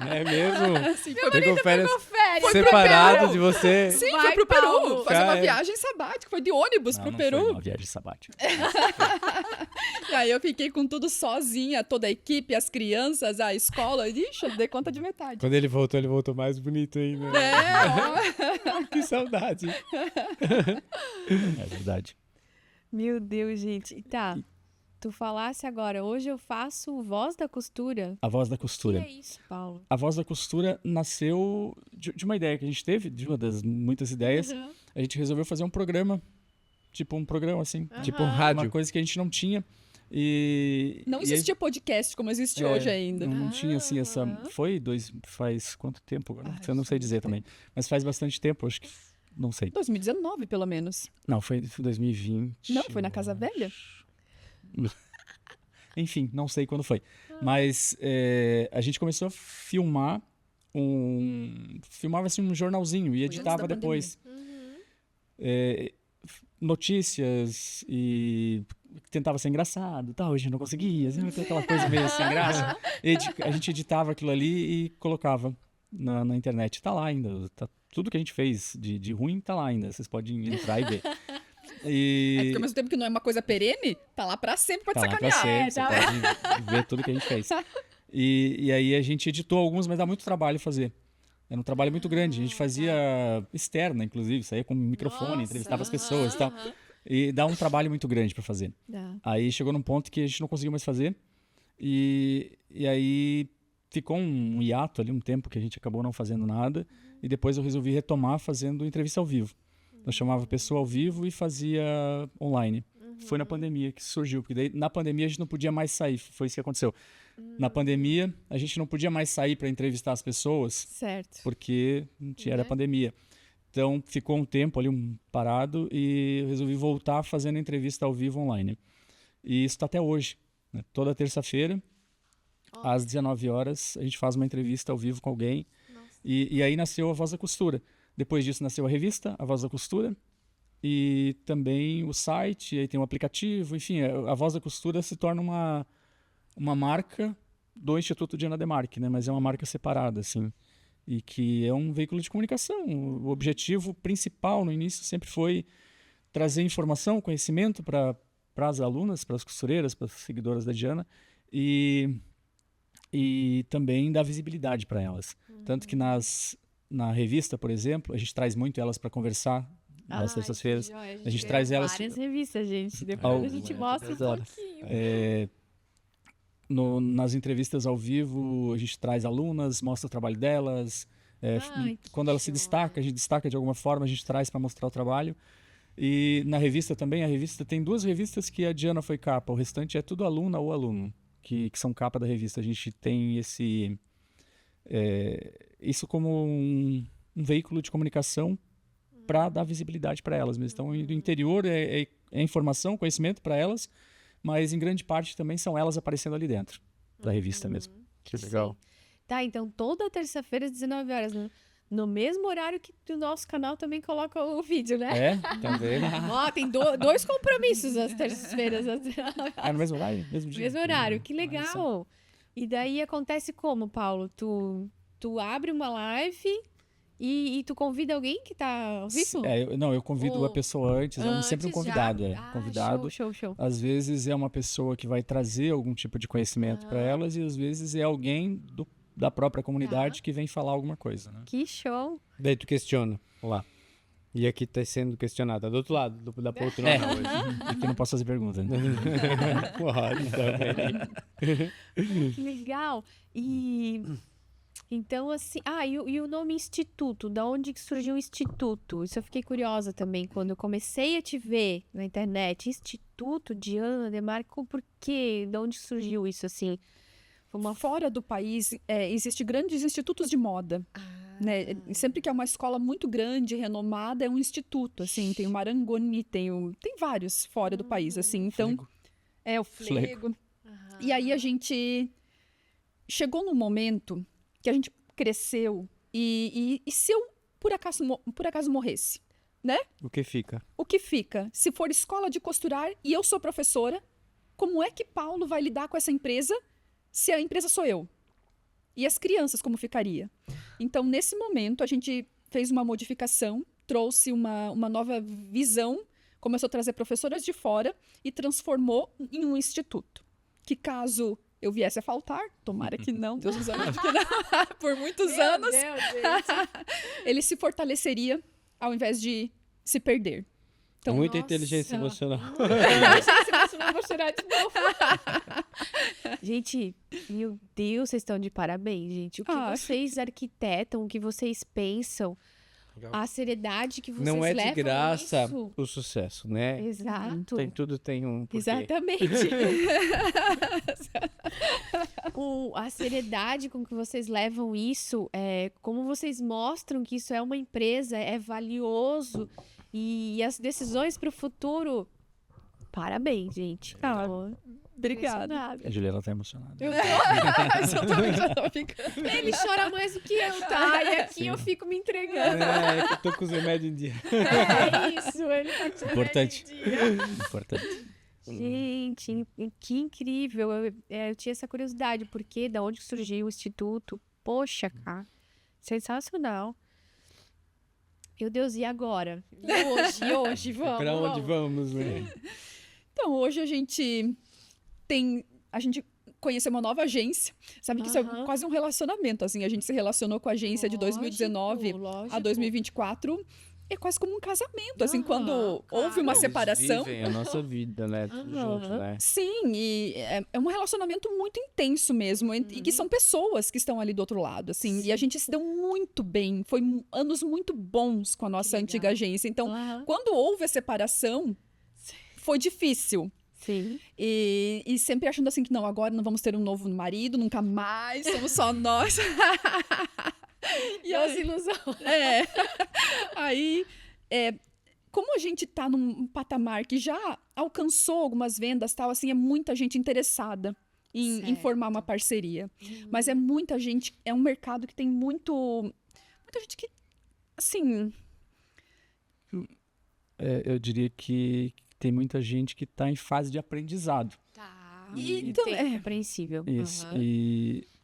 É mesmo? Assim, Pegou férias Férias. separado de você. Sim, Vai, foi pro Peru. Paulo. Fazer uma Cara, viagem sabática. Foi de ônibus pro Não Peru. foi uma viagem sabática. E aí eu fiquei com tudo sozinha, toda a equipe, as crianças, a escola. Ixi, eu dei conta de metade. Quando ele voltou mais bonito ainda. Que saudade. É verdade. Meu Deus, gente. Tá. Tu falasse agora, hoje eu faço Voz da Costura. A Voz da O que Costura. é isso, Paulo? A Voz da Costura nasceu de uma ideia que a gente teve, de uma das muitas ideias. A gente resolveu fazer um programa, tipo um programa assim, Tipo um uma rádio. coisa que a gente não tinha. E Não e existia podcast como existe hoje ainda. Não tinha assim essa. Faz quanto tempo agora? Eu não sei dizer também. Mas faz bastante tempo, acho que. Não sei. 2019, pelo menos. Não, foi 2020. Não, foi na Casa Velha? Enfim, não sei quando foi. Mas a gente começou a filmar filmava assim um jornalzinho e antes editava da depois. Notícias e tentava ser engraçado, tal, a gente não conseguia, assim, aquela coisa meio sem graça. A gente editava aquilo ali e colocava na internet. Tá lá ainda, tudo que a gente fez de ruim tá lá ainda, vocês podem entrar e ver. Porque ao mesmo tempo que não é uma coisa perene, tá lá pra sempre pra te tá lá pra sacanear. sempre, você pode ver tudo que a gente fez. E aí a gente editou alguns, mas dá muito trabalho fazer. Era um trabalho muito grande. A gente fazia externa, inclusive, saía com microfone, entrevistava as pessoas e tal. E dá um trabalho muito grande para fazer. Aí chegou num ponto que a gente não conseguiu mais fazer. E aí ficou um hiato ali, um tempo que a gente acabou não fazendo nada. E depois eu resolvi retomar fazendo entrevista ao vivo. Eu chamava a pessoa ao vivo e fazia online. Foi na pandemia que surgiu, porque daí na pandemia a gente não podia mais sair. Foi isso que aconteceu. Na pandemia, a gente não podia mais sair para entrevistar as pessoas. Certo. Porque era pandemia. Então, ficou um tempo ali parado e eu resolvi voltar fazendo entrevista ao vivo online. E isso está até hoje. Né? Toda terça-feira, às 19 horas, a gente faz uma entrevista ao vivo com alguém. E aí nasceu a Voz da Costura. Depois disso, nasceu a revista, a Voz da Costura. E também o site, aí tem um aplicativo. Enfim, a Voz da Costura se torna uma marca do Instituto Diana Demarque, né? Mas é uma marca separada, assim, e que é um veículo de comunicação. O objetivo principal no início sempre foi trazer informação, conhecimento para as alunas, para as costureiras, para as seguidoras da Diana e também dar visibilidade para elas. Tanto que na revista, por exemplo, a gente traz muito elas para conversar nas terças-feiras. A gente traz elas... Várias revistas, gente. Depois a gente mostra um pouquinho. Nas entrevistas ao vivo, a gente traz alunas, mostra o trabalho delas. Quando elas se destacam, a gente destaca de alguma forma, a gente traz para mostrar o trabalho. E na revista também, a revista tem 2 revistas que a Diana foi capa, o restante é tudo aluna ou aluno, que são capa da revista. A gente tem isso como um veículo de comunicação para dar visibilidade para elas mesmo. Então, do interior é informação, conhecimento para elas, mas em grande parte também são elas aparecendo ali dentro da revista mesmo. Que legal. Tá, então toda terça-feira às 19 horas, no mesmo horário que o nosso canal também coloca o vídeo, né? Também. Ó, tem 2 compromissos às terças-feiras. No mesmo horário? Mesmo dia? Mesmo horário, que legal. E daí acontece como, Paulo? Tu abre uma live e tu convida alguém que tá ao vivo? Eu convido a pessoa antes, sempre um convidado. Convidado. Show. Às vezes é uma pessoa que vai trazer algum tipo de conhecimento para elas e às vezes é alguém da própria comunidade que vem falar alguma coisa. Né? Que show. Daí tu questiona. Lá. E aqui tá sendo questionada. Do outro lado, da poltrona hoje. Aqui não posso fazer pergunta. Né? Pode também. Que legal. Então, assim... e o nome Instituto? Da onde que surgiu o Instituto? Isso eu fiquei curiosa também. Quando eu comecei a te ver na internet. Instituto Diana Demarque, por quê? De onde surgiu isso, assim? Fora do país, existem grandes institutos de moda. Né? Sempre que é uma escola muito grande, renomada, é um instituto. Assim, tem o Marangoni, tem vários fora do país. Assim. Então, Flego. o Flego. E aí a gente chegou num momento que a gente cresceu e se eu por acaso morresse, né? O que fica? O que fica? Se for escola de costurar e eu sou professora, como é que Paulo vai lidar com essa empresa se a empresa sou eu? E as crianças, como ficaria? Então, nesse momento, a gente fez uma modificação, trouxe uma nova visão, começou a trazer professoras de fora e transformou em um instituto. Que caso eu viesse a faltar, tomara que não, Deus nos ajude que não, por muitos anos, ele se fortaleceria ao invés de se perder. Então, Muita inteligência emocional. Eu vou chorar de novo. Gente, meu Deus, vocês estão de parabéns, gente. O que vocês arquitetam, o que vocês pensam, a seriedade que vocês Não é levam de graça isso. o sucesso, né? Exato. Tudo tem um porquê. Exatamente. A seriedade com que vocês levam isso, como vocês mostram que isso é uma empresa, é valioso, e as decisões para o futuro. Parabéns, gente. Obrigada. Impressionada. A Juliana tá emocionada. Eu tô ficando. Ele chora mais do que eu, tá? E aqui eu fico me entregando. É que eu tô com os remédios em dia. É isso, ele tá com Importante. remédio em dia. Importante. Gente, que incrível. Eu tinha essa curiosidade, porque da onde surgiu o Instituto? Poxa, cara, sensacional. Meu Deus, e agora? E hoje, vamos. Pra onde vamos, né? Então, hoje a gente conheceu uma nova agência. Sabe que isso é quase um relacionamento, assim. A gente se relacionou com a agência de 2019 a 2024. É quase como um casamento, assim, quando houve uma separação. Vivem a nossa vida, né? Tudo junto, né? Sim, e é um relacionamento muito intenso mesmo, e que são pessoas que estão ali do outro lado, assim. E a gente se deu muito bem, foi anos muito bons com a nossa antiga agência. Então, quando houve a separação, foi difícil. Sim. E sempre achando assim que não, agora não vamos ter um novo marido, nunca mais, somos só nós. E as ilusões. Aí, como a gente tá num patamar que já alcançou algumas vendas, tal, assim, é muita gente interessada em formar uma parceria. Mas é muita gente, é um mercado que tem muita gente que, assim... Eu diria que tem muita gente que está em fase de aprendizado. Tá. Então, é compreensível. Isso.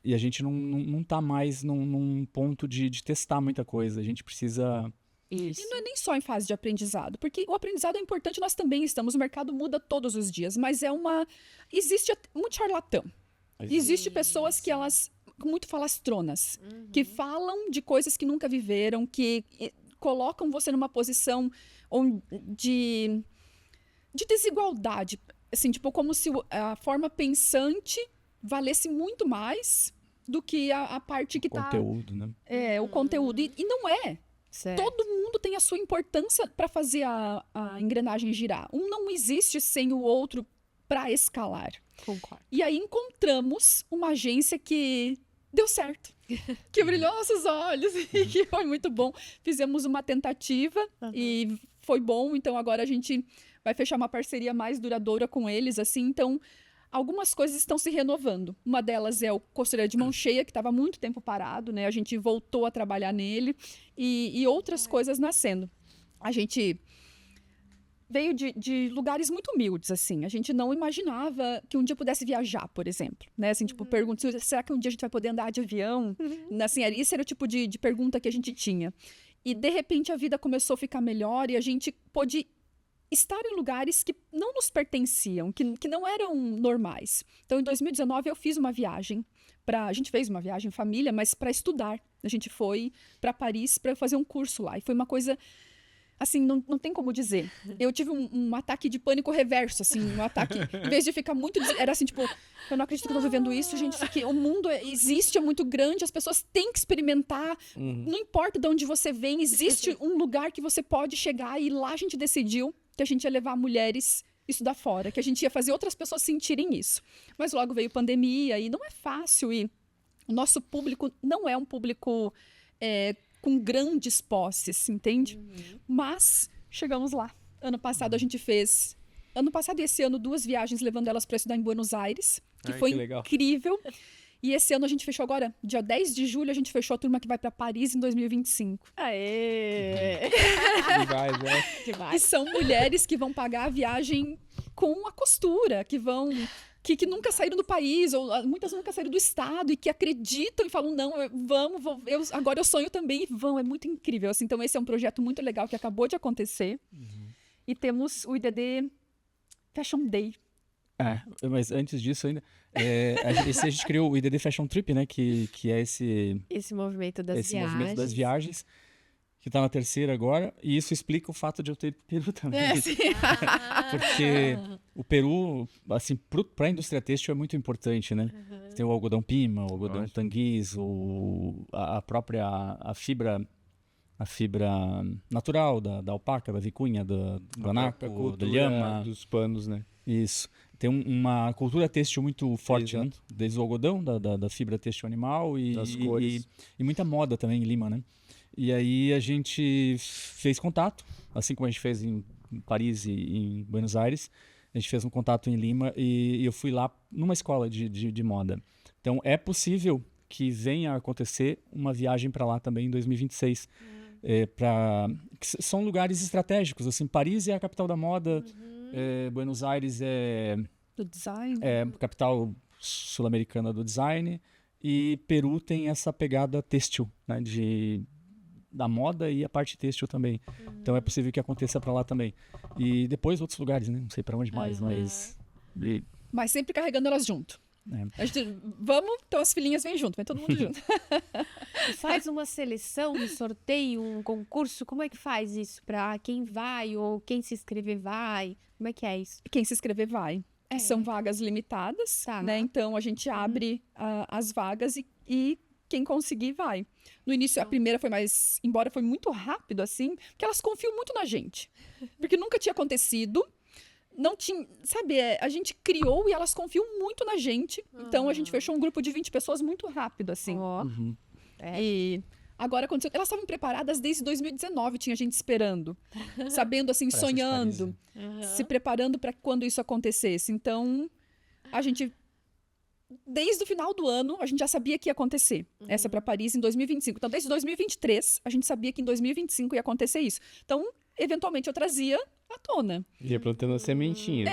E a gente não está mais num ponto de testar muita coisa. A gente precisa... Isso. E não é nem só em fase de aprendizado, porque o aprendizado é importante, nós também estamos, o mercado muda todos os dias, mas existe muito charlatão. Existe pessoas que elas, muito falastronas, que falam de coisas que nunca viveram, que colocam você numa posição de desigualdade, assim, tipo, como se a forma pensante valesse muito mais do que a parte que tá... Conteúdo, né? o conteúdo. E não é. Certo. Todo mundo tem a sua importância para fazer a engrenagem girar. Um não existe sem o outro para escalar. Concordo. E aí encontramos uma agência que deu certo, que brilhou nossos olhos e que foi muito bom. Fizemos uma tentativa e foi bom, então agora a gente vai fechar uma parceria mais duradoura com eles, assim, então algumas coisas estão se renovando. Uma delas é o Costureira de Mão Cheia, que estava há muito tempo parado, né? A gente voltou a trabalhar nele e outras coisas nascendo. A gente veio de lugares muito humildes, assim. A gente não imaginava que um dia pudesse viajar, por exemplo, né? Assim, tipo, pergunta, será que um dia a gente vai poder andar de avião? Assim, isso era o tipo de pergunta que a gente tinha. E, de repente, a vida começou a ficar melhor e a gente pôde estar em lugares que não nos pertenciam, que não eram normais. Então, em 2019, eu fiz uma viagem. A gente fez uma viagem em família, mas para estudar. A gente foi para Paris para fazer um curso lá. E foi uma coisa... Assim, não tem como dizer. Eu tive um ataque de pânico reverso, assim, um ataque... Em vez de ficar muito... Era assim, tipo, eu não acredito que eu tô vivendo isso, gente. Isso aqui, o mundo existe, é muito grande, as pessoas têm que experimentar. Não importa de onde você vem, existe um lugar que você pode chegar. E lá a gente decidiu que a gente ia levar mulheres estudar fora, que a gente ia fazer outras pessoas sentirem isso. Mas logo veio pandemia e não é fácil. E o nosso público não é um público... com grandes posses, entende? Mas chegamos lá. Ano passado a gente fez ano passado e esse ano 2 viagens levando elas para estudar em Buenos Aires, que Ai, foi que legal. incrível. E esse ano a gente fechou agora, dia 10 de julho, a gente fechou a turma que vai para Paris em 2025. Aê! Demais, né? E Demais. são mulheres que vão pagar a viagem com a costura, que nunca saíram do país, ou muitas nunca saíram do estado, e que acreditam e falam, não, agora eu sonho também, e vão, é muito incrível. Assim, então esse é um projeto muito legal que acabou de acontecer. E temos o IDD Fashion Day. Mas antes disso ainda, a gente criou o IDD Fashion Trip, né? Que é esse Esse movimento das viagens. movimento das viagens, que tá na 3ª agora, e isso explica o fato de eu ter Peru também. Sim. Porque o Peru, assim, pra indústria têxtil é muito importante, né? Tem o algodão pima, o algodão Ótimo. tanguis, a própria a fibra natural da alpaca, da vicunha, do guanaco, da cultura lhama. dos panos, né? Isso. Tem uma cultura têxtil muito forte, né? Exato. Desde o algodão, da fibra têxtil animal Das cores. e muita moda também em Lima, né? E aí a gente fez contato, assim como a gente fez em Paris e em Buenos Aires, a gente fez um contato em Lima e eu fui lá numa escola de moda. Então é possível que venha a acontecer uma viagem para lá também em 2026. São lugares estratégicos, assim, Paris é a capital da moda, Buenos Aires Do design. é capital sul-americana do design, e Peru tem essa pegada têxtil, né, da moda e a parte têxtil também. Então é possível que aconteça para lá também. E depois outros lugares, né? Não sei para onde mais, mas Mas sempre carregando elas junto. A gente, vamos, então as filhinhas vêm junto, vem todo mundo junto. Faz uma seleção, um sorteio, um concurso? Como é que faz isso? Pra quem vai ou quem se inscrever vai? Como é que é isso? Quem se inscrever vai. São vagas limitadas, Tá. né? Então a gente abre as vagas e quem conseguir vai. No início, a primeira foi mais... Embora foi muito rápido, assim, porque elas confiam muito na gente. Porque nunca tinha acontecido. Não tinha... Sabe, a gente criou e elas confiam muito na gente. Então, a gente fechou um grupo de 20 pessoas muito rápido, assim. Ó, E agora aconteceu... Elas estavam preparadas desde 2019, tinha gente esperando. Sabendo, assim, Pra essas sonhando. Se preparando para quando isso acontecesse. Então, a gente... Desde o final do ano, a gente já sabia que ia acontecer. Essa para Paris em 2025. Então, desde 2023, a gente sabia que em 2025 ia acontecer isso. Então, eventualmente, eu trazia à tona. Ia plantando a sementinha.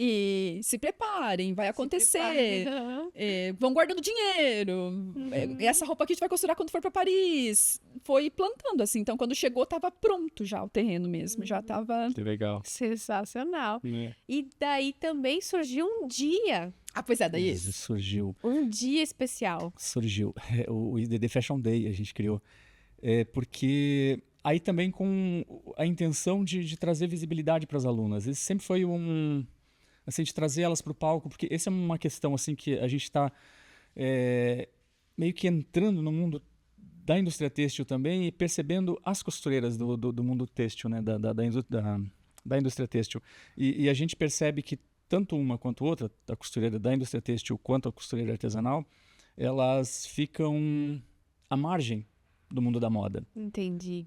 E se preparem, vai acontecer. Vão guardando dinheiro. Essa roupa aqui a gente vai costurar quando for para Paris. Foi plantando, assim. Então, quando chegou, estava pronto já o terreno mesmo. Já estava... Que legal. sensacional. É. E daí também surgiu um dia pois é, daí isso surgiu. um dia especial. O IDD Fashion Day a gente criou. Porque aí também com a intenção de trazer visibilidade para as alunas. Esse sempre foi assim, de trazer elas para o palco, porque essa é uma questão assim que a gente está meio que entrando no mundo da indústria têxtil também e percebendo as costureiras do mundo têxtil, né, da indústria têxtil. E a gente percebe que tanto uma quanto outra, a costureira da indústria têxtil quanto a costureira artesanal, elas ficam à margem do mundo da moda. Entendi.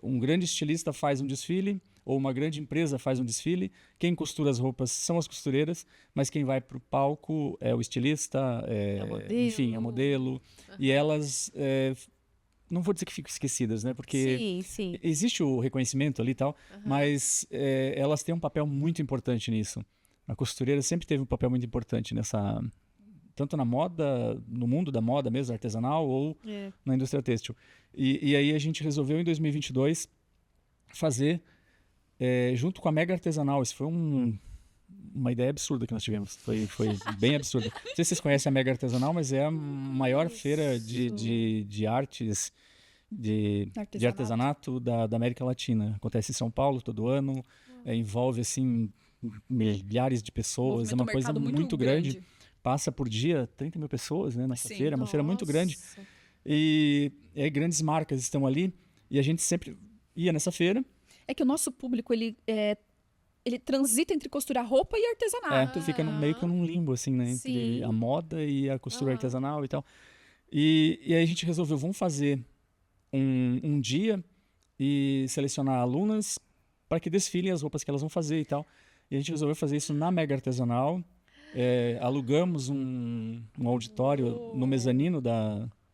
Um grande estilista faz um desfile, ou uma grande empresa faz um desfile, quem costura as roupas são as costureiras, mas quem vai para o palco é o estilista, enfim, é o modelo, e elas... não vou dizer que ficam esquecidas, né? Porque Sim. existe o reconhecimento ali e tal, mas elas têm um papel muito importante nisso. A costureira sempre teve um papel muito importante nessa... Tanto na moda, no mundo da moda mesmo, artesanal, ou na indústria têxtil. E aí a gente resolveu, em 2022, fazer, junto com a Mega Artesanal. Isso foi uma ideia absurda que nós tivemos. Foi bem absurda. Não sei se vocês conhecem a Mega Artesanal, mas é a maior feira de artes, de artesanato da América Latina. Acontece em São Paulo todo ano, envolve assim milhares de pessoas, é uma coisa muito grande. Passa por dia 30 mil pessoas, né, nessa feira, é uma feira muito grande. E grandes marcas estão ali, e a gente sempre ia nessa feira. É que o nosso público, ele transita entre costurar roupa e artesanato. Tu fica meio que num limbo, assim, né, entre a moda e a costura artesanal e tal. E aí a gente resolveu, vamos fazer um dia e selecionar alunas para que desfilem as roupas que elas vão fazer e tal. E a gente resolveu fazer isso na Mega Artesanal. Alugamos um auditório no mezanino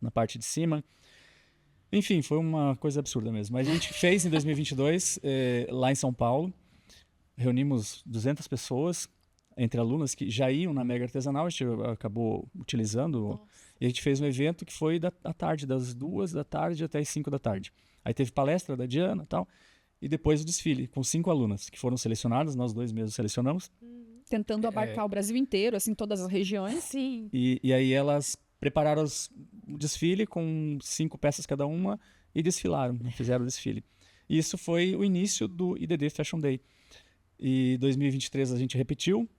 na parte de cima. Enfim, foi uma coisa absurda mesmo. Mas a gente fez em 2022, lá em São Paulo. Reunimos 200 pessoas, entre alunas que já iam na Mega Artesanal. A gente acabou utilizando. E a gente fez um evento que foi à tarde, das 2 da tarde até as 5 da tarde. Aí teve palestra da Diana e tal. E depois o desfile, com 5 alunas que foram selecionadas. Nós 2 mesmos selecionamos. Tentando abarcar o Brasil inteiro, assim, todas as regiões. Sim. E aí elas prepararam o desfile com 5 peças cada uma e desfilaram, fizeram o desfile. E isso foi o início do IDD Fashion Day. E 2023 a gente repetiu,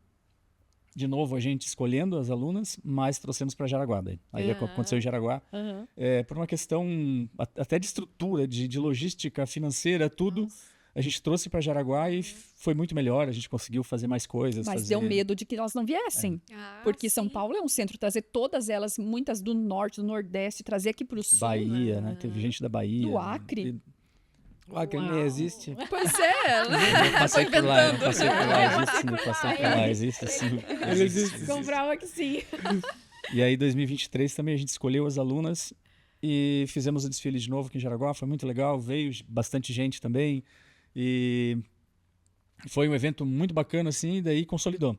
de novo a gente escolhendo as alunas, mas trouxemos para Jaraguá. Aí aconteceu em Jaraguá, por uma questão até de estrutura, de logística financeira, tudo. Nossa. A gente trouxe para Jaraguá e foi muito melhor, a gente conseguiu fazer mais coisas. Mas deu medo de que elas não viessem. Porque São Paulo é um centro, trazer todas elas, muitas do norte, do nordeste, trazer aqui para o sul. Bahia, né? Teve gente da Bahia. Do Acre. O Acre nem existe. Pois é, eu passei por lá, existe sim. Existe. Comprava que sim. E aí, 2023 também a gente escolheu as alunas e fizemos o desfile de novo aqui em Jaraguá, foi muito legal, veio bastante gente também. E foi um evento muito bacana, assim, e daí consolidou.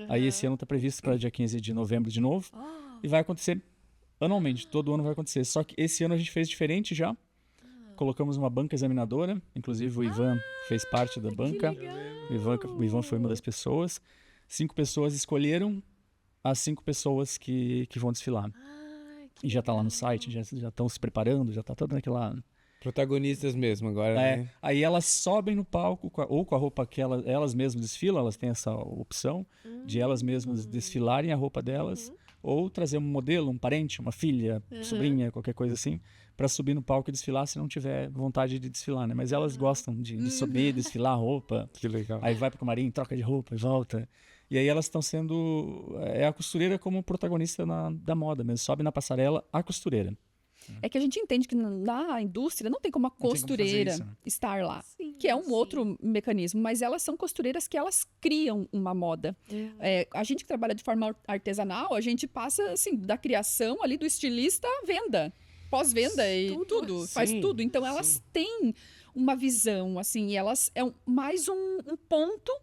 Aí esse ano está previsto para dia 15 de novembro de novo. E vai acontecer anualmente, todo ano vai acontecer. Só que esse ano a gente fez diferente já. Colocamos uma banca examinadora, inclusive o Ivan fez parte da banca. O Ivan foi uma das pessoas. 5 pessoas escolheram as 5 pessoas que vão desfilar. E já está lá no site, já estão se preparando, já está toda naquela... Protagonistas mesmo agora, né? Aí elas sobem no palco ou com a roupa que elas mesmas desfilam, elas têm essa opção de elas mesmas desfilarem a roupa delas, ou trazer um modelo, um parente, uma filha, sobrinha, qualquer coisa assim, para subir no palco e desfilar se não tiver vontade de desfilar, né? Mas elas gostam de subir, desfilar a roupa. Que legal. Aí vai pro camarim, troca de roupa e volta. E aí elas estão sendo... a costureira como protagonista da moda mesmo, sobe na passarela a costureira. É que a gente entende que na indústria não tem como a costureira estar lá, que é um outro mecanismo, mas elas são costureiras que elas criam uma moda. A gente que trabalha de forma artesanal, a gente passa assim, da criação ali do estilista à venda, pós-venda e tudo, faz tudo. Então elas têm uma visão, assim, e elas mais um ponto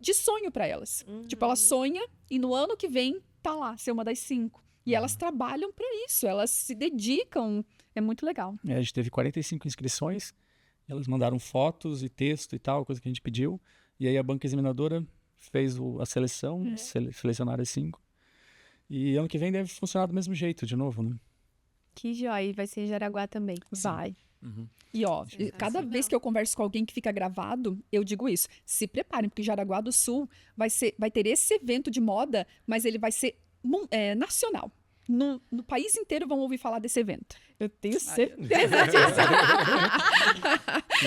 de sonho para elas. Tipo, ela sonha e no ano que vem tá lá, ser uma das 5. E elas trabalham para isso, elas se dedicam, é muito legal. A gente teve 45 inscrições, elas mandaram fotos e texto e tal, coisa que a gente pediu, e aí a banca examinadora fez a seleção, selecionaram as 5, e ano que vem deve funcionar do mesmo jeito, de novo, né? Que joia, vai ser em Jaraguá também. Vai. E ó, cada vez que eu converso com alguém que fica gravado, eu digo isso, se preparem, porque Jaraguá do Sul vai ter esse evento de moda, mas ele vai ser nacional. No país inteiro vão ouvir falar desse evento. Eu tenho certeza disso.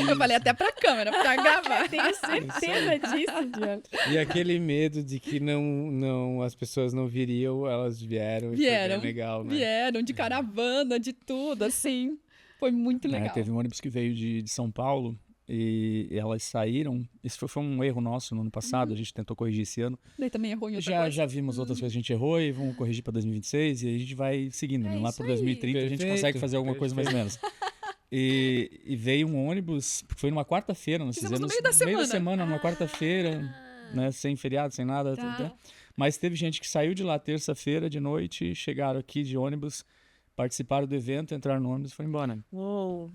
Eu falei até pra câmera, pra gravar. Eu tenho certeza disso, Diana. E aquele medo de que as pessoas não viriam, elas vieram. E foi bem legal, né? Vieram de caravana, de tudo, assim. Foi muito legal. Teve um ônibus que veio de São Paulo e elas saíram. Isso foi um erro nosso no ano passado, a gente tentou corrigir esse ano. Daí também errou em outra coisa. Já vimos outras coisas que a gente errou e vamos corrigir para 2026 e aí a gente vai seguindo. Lá para 2030 a gente consegue fazer alguma coisa mais ou menos. E veio um ônibus, foi numa quarta-feira, nós fizemos no meio da semana, numa quarta-feira, né, sem feriado, sem nada. Mas teve gente que saiu de lá terça-feira de noite, chegaram aqui de ônibus, participaram do evento, entraram no ônibus e foram embora. Uou.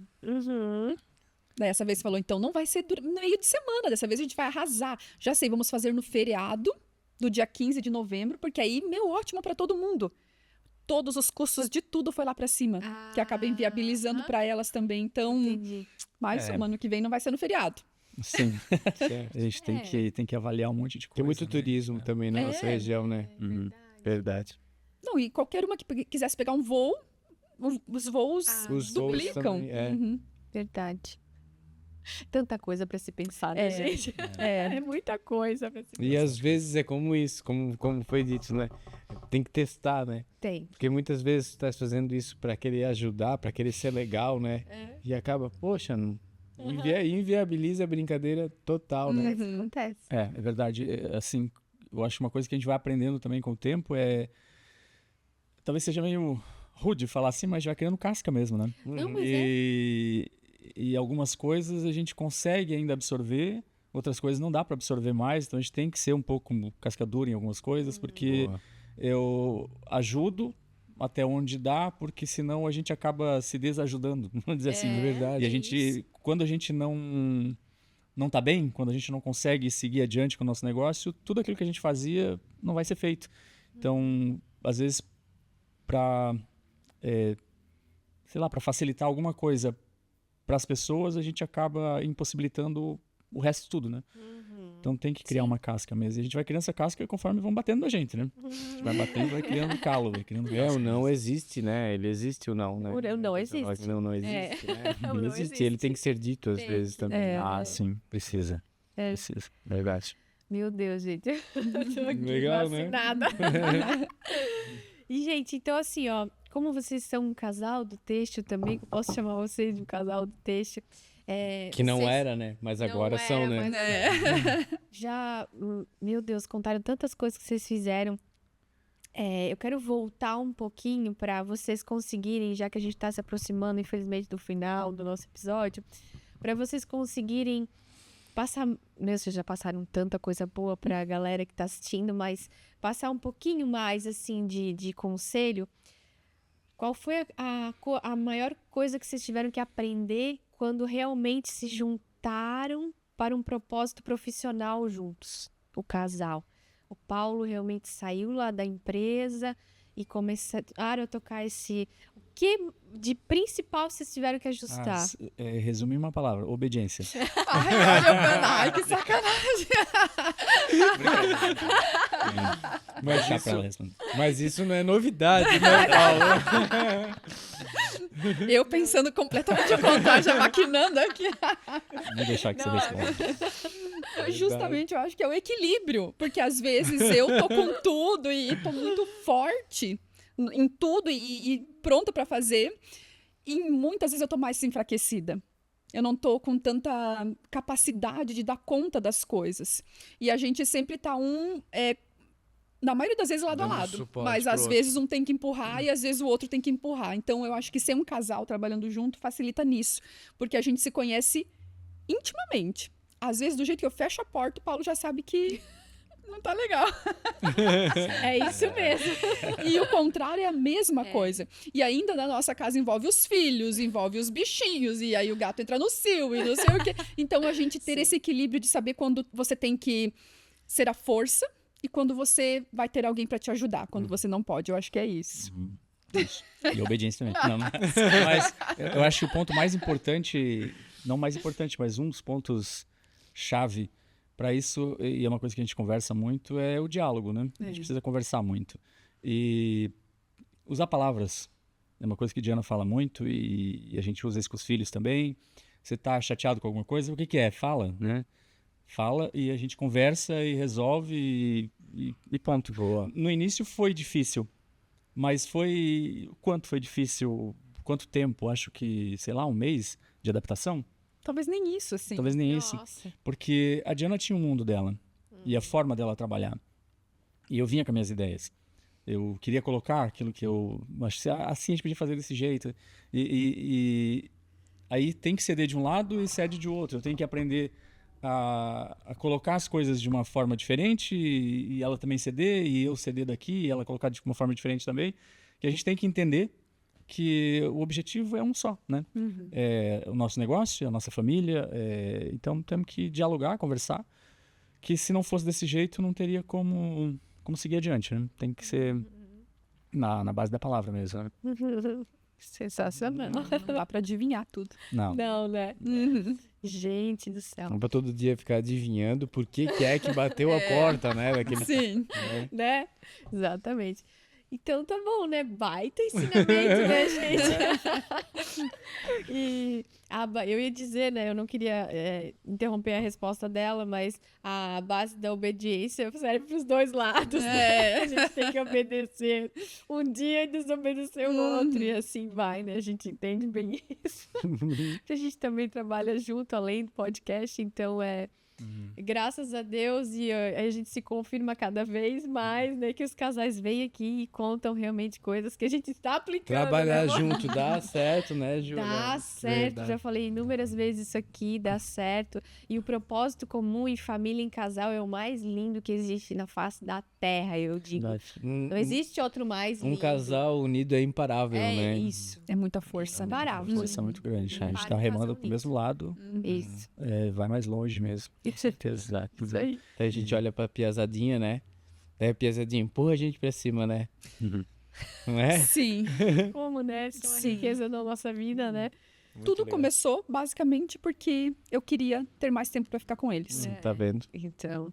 Daí essa vez falou, então não vai ser no meio de semana, dessa vez a gente vai arrasar. Já sei, vamos fazer no feriado do dia 15 de novembro, porque aí, ótimo para todo mundo. Todos os custos de tudo foi lá para cima, que acaba inviabilizando para elas também. Então, mas o ano que vem não vai ser no feriado. Sim, a gente tem que avaliar um monte de coisa. Tem muito turismo também na nossa região, né? Verdade. Não, e qualquer uma que quisesse pegar um voo, os voos duplicam. Verdade. Tanta coisa para se pensar, né, gente? É muita coisa para se pensar. E às vezes é como isso, como foi dito, né? Tem que testar, né? Tem. Porque muitas vezes tu tá fazendo isso para querer ajudar, para querer ser legal, né? E acaba, poxa, Inviabiliza a brincadeira total, né? Acontece. É verdade. Assim, eu acho uma coisa que a gente vai aprendendo também com o tempo talvez seja meio rude falar assim, mas já criando casca mesmo, né? Não, mas E algumas coisas a gente consegue ainda absorver, outras coisas não dá para absorver mais, então a gente tem que ser um pouco casca dura em algumas coisas, porque Boa. eu ajudo até onde dá, porque senão a gente acaba se desajudando, vamos dizer assim. É verdade. E a é gente, isso. quando a gente não tá bem, quando a gente não consegue seguir adiante com o nosso negócio, tudo aquilo que a gente fazia não vai ser feito. Então, às vezes, para para facilitar alguma coisa para as pessoas, a gente acaba impossibilitando o resto de tudo, né? Então tem que criar uma casca mesmo. E a gente vai criando essa casca conforme vão batendo na gente, né? A gente vai batendo, vai criando calo, vai criando casca. O não existe, né? Ele existe o não, né? O não existe. Não existe, né? O Ele não existe. Ele tem que ser dito às Tem vezes que. também. Ah, sim. Precisa. Precisa. Verdade. Meu Deus, gente. Eu tô aqui Legal, né? vacinada. E, gente, então assim, ó, como vocês são um casal do texto também, que eu posso chamar vocês de um casal do texto. Que não vocês era, né? Mas não agora são, era, né? mas já, meu Deus, contaram tantas coisas que vocês fizeram. Eu quero voltar um pouquinho para vocês conseguirem, já que a gente está se aproximando, infelizmente, do final do nosso episódio, para vocês conseguirem passar, né, vocês já passaram tanta coisa boa para a galera que está assistindo, mas passar um pouquinho mais, assim, de conselho. Qual foi a maior coisa que vocês tiveram que aprender quando realmente se juntaram para um propósito profissional juntos, o casal? O Paulo realmente saiu lá da empresa e começaram a tocar esse... O que de principal vocês tiveram que ajustar? Resumir uma palavra, obediência. Ai, que sacanagem. Mas isso não é novidade, né, Paulo? Eu pensando completamente ao contrário, já maquinando aqui. Vou deixar que você responda. Justamente, eu acho que é o equilíbrio. Porque às vezes eu tô com tudo e tô muito forte em tudo e pronta pra fazer. E muitas vezes eu tô mais enfraquecida. Eu não tô com tanta capacidade de dar conta das coisas. E a gente sempre tá na maioria das vezes lado a Dando lado. suporte Mas pro às outro. vezes um tem que empurrar e às vezes o outro tem que empurrar. Então eu acho que ser um casal trabalhando junto facilita nisso. Porque a gente se conhece intimamente. Às vezes, do jeito que eu fecho a porta, o Paulo já sabe que não tá legal. É isso mesmo. E o contrário é a mesma coisa. E ainda na nossa casa envolve os filhos, envolve os bichinhos, e aí o gato entra no cio e não sei o quê. Então a gente ter esse equilíbrio de saber quando você tem que ser a força e quando você vai ter alguém para te ajudar, quando você não pode. Eu acho que é isso. Isso. E obediência também. Não, mas eu acho que o ponto mais importante, não mais importante, mas um dos pontos chave para isso, e é uma coisa que a gente conversa muito, é o diálogo, né? A gente precisa conversar muito. E usar palavras é uma coisa que a Diana fala muito e a gente usa isso com os filhos também. Você tá chateado com alguma coisa, o que é? Fala, né? Fala e a gente conversa e resolve e ponto. Boa. No início foi difícil, mas quanto foi difícil? Quanto tempo? Acho que, sei lá, um mês de adaptação? Talvez nem isso, assim. Talvez nem isso. Nossa. Porque a Diana tinha um mundo dela e a forma dela trabalhar. E eu vinha com as minhas ideias. Eu queria colocar aquilo que eu... Acho que assim a gente podia fazer desse jeito. E aí tem que ceder de um lado e cede de outro. Eu tenho que aprender a colocar as coisas de uma forma diferente e ela também ceder, e eu ceder daqui e ela colocar de uma forma diferente também. Que a gente tem que entender que o objetivo é um só, né? É o nosso negócio, a nossa família. Então temos que dialogar, conversar. Que se não fosse desse jeito, não teria como seguir adiante, né? Tem que ser na base da palavra mesmo, né? Sensacional. Não dá pra adivinhar tudo. Não. Não, né? Gente do céu. Não pra todo dia ficar adivinhando por que é que bateu a porta, né? Daquele... Sim. Né? Exatamente. Então tá bom, né? Baita ensinamento, né, gente? E eu ia dizer, né? Eu não queria interromper a resposta dela, mas a base da obediência serve para os dois lados. Né? A gente tem que obedecer um dia e desobedecer o outro. E assim vai, né? A gente entende bem isso. A gente também trabalha junto, além do podcast, então graças a Deus, e a gente se confirma cada vez mais, né, que os casais vêm aqui e contam realmente coisas que a gente está aplicando. Trabalhar né? junto dá certo, né, Júlia? Dá certo, Verdade. já falei inúmeras vezes isso aqui, dá certo. E o propósito comum em família, em casal, é o mais lindo que existe na face da terra, eu digo. Não existe outro mais lindo. Um casal unido é imparável, né? Isso. É muita força, né? Imparável. Força muito grande. A gente Para tá um remando casal pro mesmo lado, Isso. vai mais longe mesmo. Com certeza, exato. Isso aí. Daí a gente olha pra piazadinha, né? Daí a piazadinha empurra a gente pra cima, né? Não é? Sim. Como, né? Isso é uma Sim. riqueza da nossa vida, né? Tudo começou basicamente porque eu queria ter mais tempo para ficar com eles. Tá vendo? Então,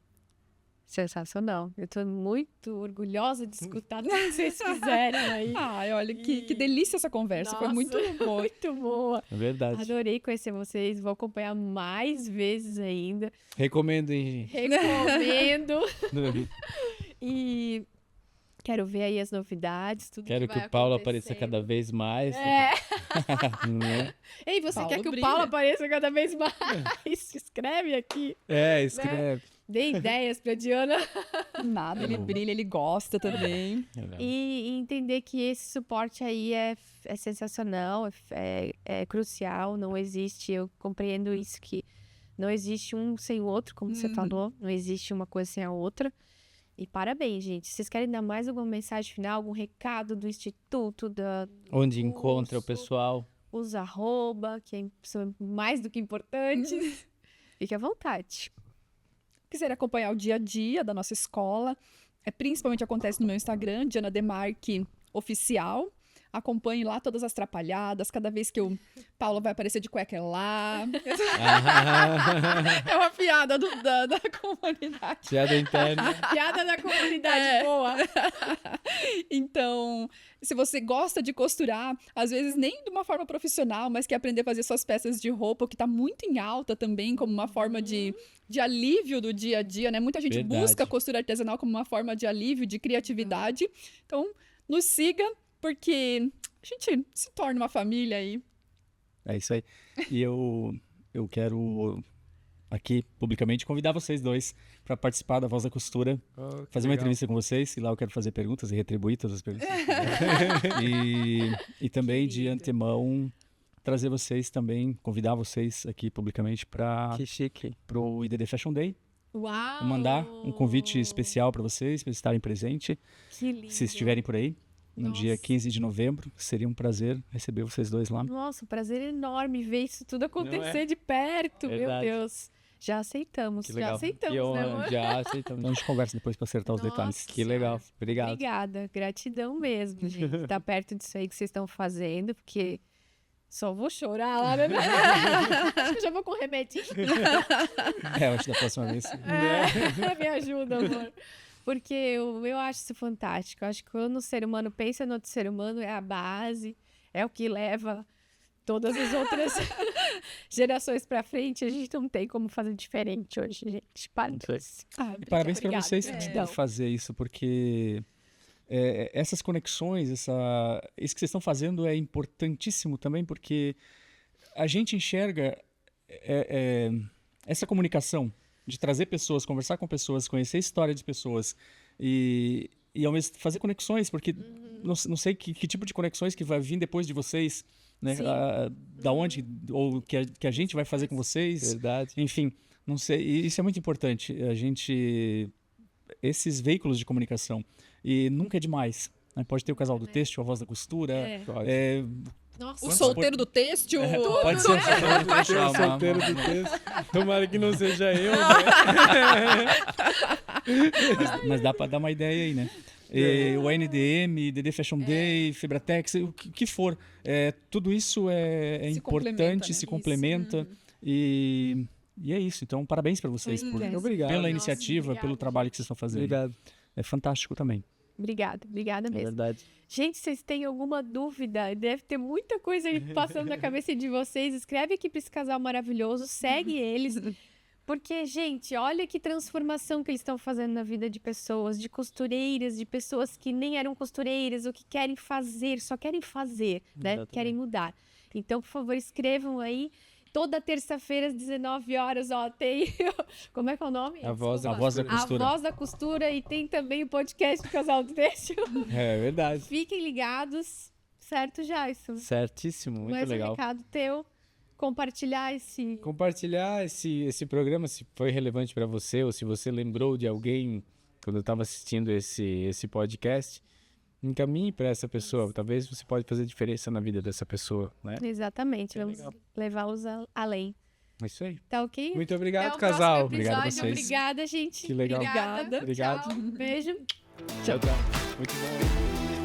sensacional. Eu tô muito orgulhosa de escutar tudo que vocês fizerem aí. Ai, olha, que delícia essa conversa. Foi Nossa, muito boa. muito boa. É verdade. Adorei conhecer vocês. Vou acompanhar mais vezes ainda. Recomendo, hein, Recomendo. gente? E quero ver aí as novidades, tudo Quero que que vai o Paulo apareça acontecendo. cada vez mais. É. Né? Ei, você Paulo quer que brilha. o Paulo apareça cada vez mais? Escreve aqui. É, escreve. Dê ideias pra Diana. Nada, ele brilha, ele gosta também. E entender que esse suporte aí é sensacional, é crucial, não existe, eu compreendo isso, que não existe um sem o outro, como você falou, não existe uma coisa sem a outra. E parabéns, gente. Vocês querem dar mais alguma mensagem final, algum recado do Instituto, Onde encontra o curso? pessoal. Os arroba, são mais do que importantes. Fique à vontade. Quiser acompanhar o dia a dia da nossa escola, principalmente acontece no meu Instagram, Diana Demarque Oficial. Acompanhe lá todas as trapalhadas. Cada vez que o Paulo vai aparecer de cueca é lá. É uma piada da comunidade. Piada interna. Piada da comunidade boa. Então, se você gosta de costurar, às vezes nem de uma forma profissional, mas quer aprender a fazer suas peças de roupa, que está muito em alta também, como uma forma de alívio do dia a dia, né? Muita gente Verdade. busca a costura artesanal como uma forma de alívio, de criatividade. Então, nos siga, porque a gente se torna uma família aí. É isso aí. E eu quero aqui publicamente convidar vocês dois para participar da Voz da Costura, fazer uma entrevista com vocês, e lá eu quero fazer perguntas e retribuir todas as perguntas. e também, de antemão, trazer vocês também, convidar vocês aqui publicamente para Que chique. o IDD Fashion Day. Uau! Mandar um convite especial para vocês estarem presentes, Que lindo. se estiverem por aí, no dia 15 de novembro. Seria um prazer receber vocês dois lá. Nossa, um prazer enorme ver isso tudo acontecer de perto. Verdade. Meu Deus. Já aceitamos, Que já legal. aceitamos, Que né, honra. amor? Já aceitamos. Então a gente conversa depois para acertar os Nossa. detalhes. Que legal. Obrigado. Obrigada, gratidão mesmo, gente. Tá perto disso aí que vocês estão fazendo, porque só vou chorar lá, né? Acho que eu já vou com remedinho. Eu acho que da próxima vez. Me ajuda, amor. Porque eu acho isso fantástico. Eu acho que quando o ser humano pensa no outro ser humano, é a base, é o que leva todas as outras gerações pra frente. A gente não tem como fazer diferente hoje, gente. Parabéns. E parabéns para Obrigada, vocês gratidão. por fazer isso, porque essas conexões, isso que vocês estão fazendo é importantíssimo também, porque a gente enxerga essa comunicação de trazer pessoas, conversar com pessoas, conhecer a história de pessoas e ao mesmo fazer conexões, porque não sei que tipo de conexões que vai vir depois de vocês, né? Sim. Da onde, ou que a gente vai fazer com vocês. Verdade. Enfim, não sei, e isso é muito importante, esses veículos de comunicação, e nunca é demais, né? Pode ter o casal do têxtil, a voz da costura, Nossa, O solteiro do têxtil. pode ser o solteiro do têxtil, O solteiro do texto. Tomara que não seja eu, né? mas dá para dar uma ideia aí, né? O NDM, DD Fashion Day, Febratex, o que for, tudo isso é Se importante, complementa, né? se complementa, e é isso. Então, parabéns para vocês Obrigada. Obrigado. pela Nossa, iniciativa, obrigada, pelo trabalho que vocês estão fazendo. Obrigado. É fantástico também. Obrigada É mesmo. verdade. Gente, vocês têm alguma dúvida? Deve ter muita coisa aí passando na cabeça de vocês. Escreve aqui para esse casal maravilhoso, segue eles. Porque, gente, olha que transformação que eles estão fazendo na vida de pessoas, de costureiras, de pessoas que nem eram costureiras, ou que querem fazer, só querem fazer, né? Exatamente. Querem mudar. Então, por favor, escrevam aí. Toda terça-feira, às 19 horas, ó, tem... Como é que é o nome? A voz da A voz da costura. costura. A Voz da Costura, e tem também o podcast do Casal do Têxtil. É verdade. Fiquem ligados, certo, Jason? Certíssimo, muito Mais um legal. recado teu, compartilhar esse... Compartilhar esse programa, se foi relevante para você, ou se você lembrou de alguém quando eu estava assistindo esse podcast, encaminhe para essa pessoa. Talvez você pode fazer diferença na vida dessa pessoa, né? Exatamente, É vamos legal. levá-los além. É isso aí. Tá ok? Muito Até obrigado, o casal. próximo Obrigado a episódio. vocês. Obrigada, gente. Que legal. Obrigada. Obrigado. Tchau. Beijo. Tchau, tchau. Muito bom.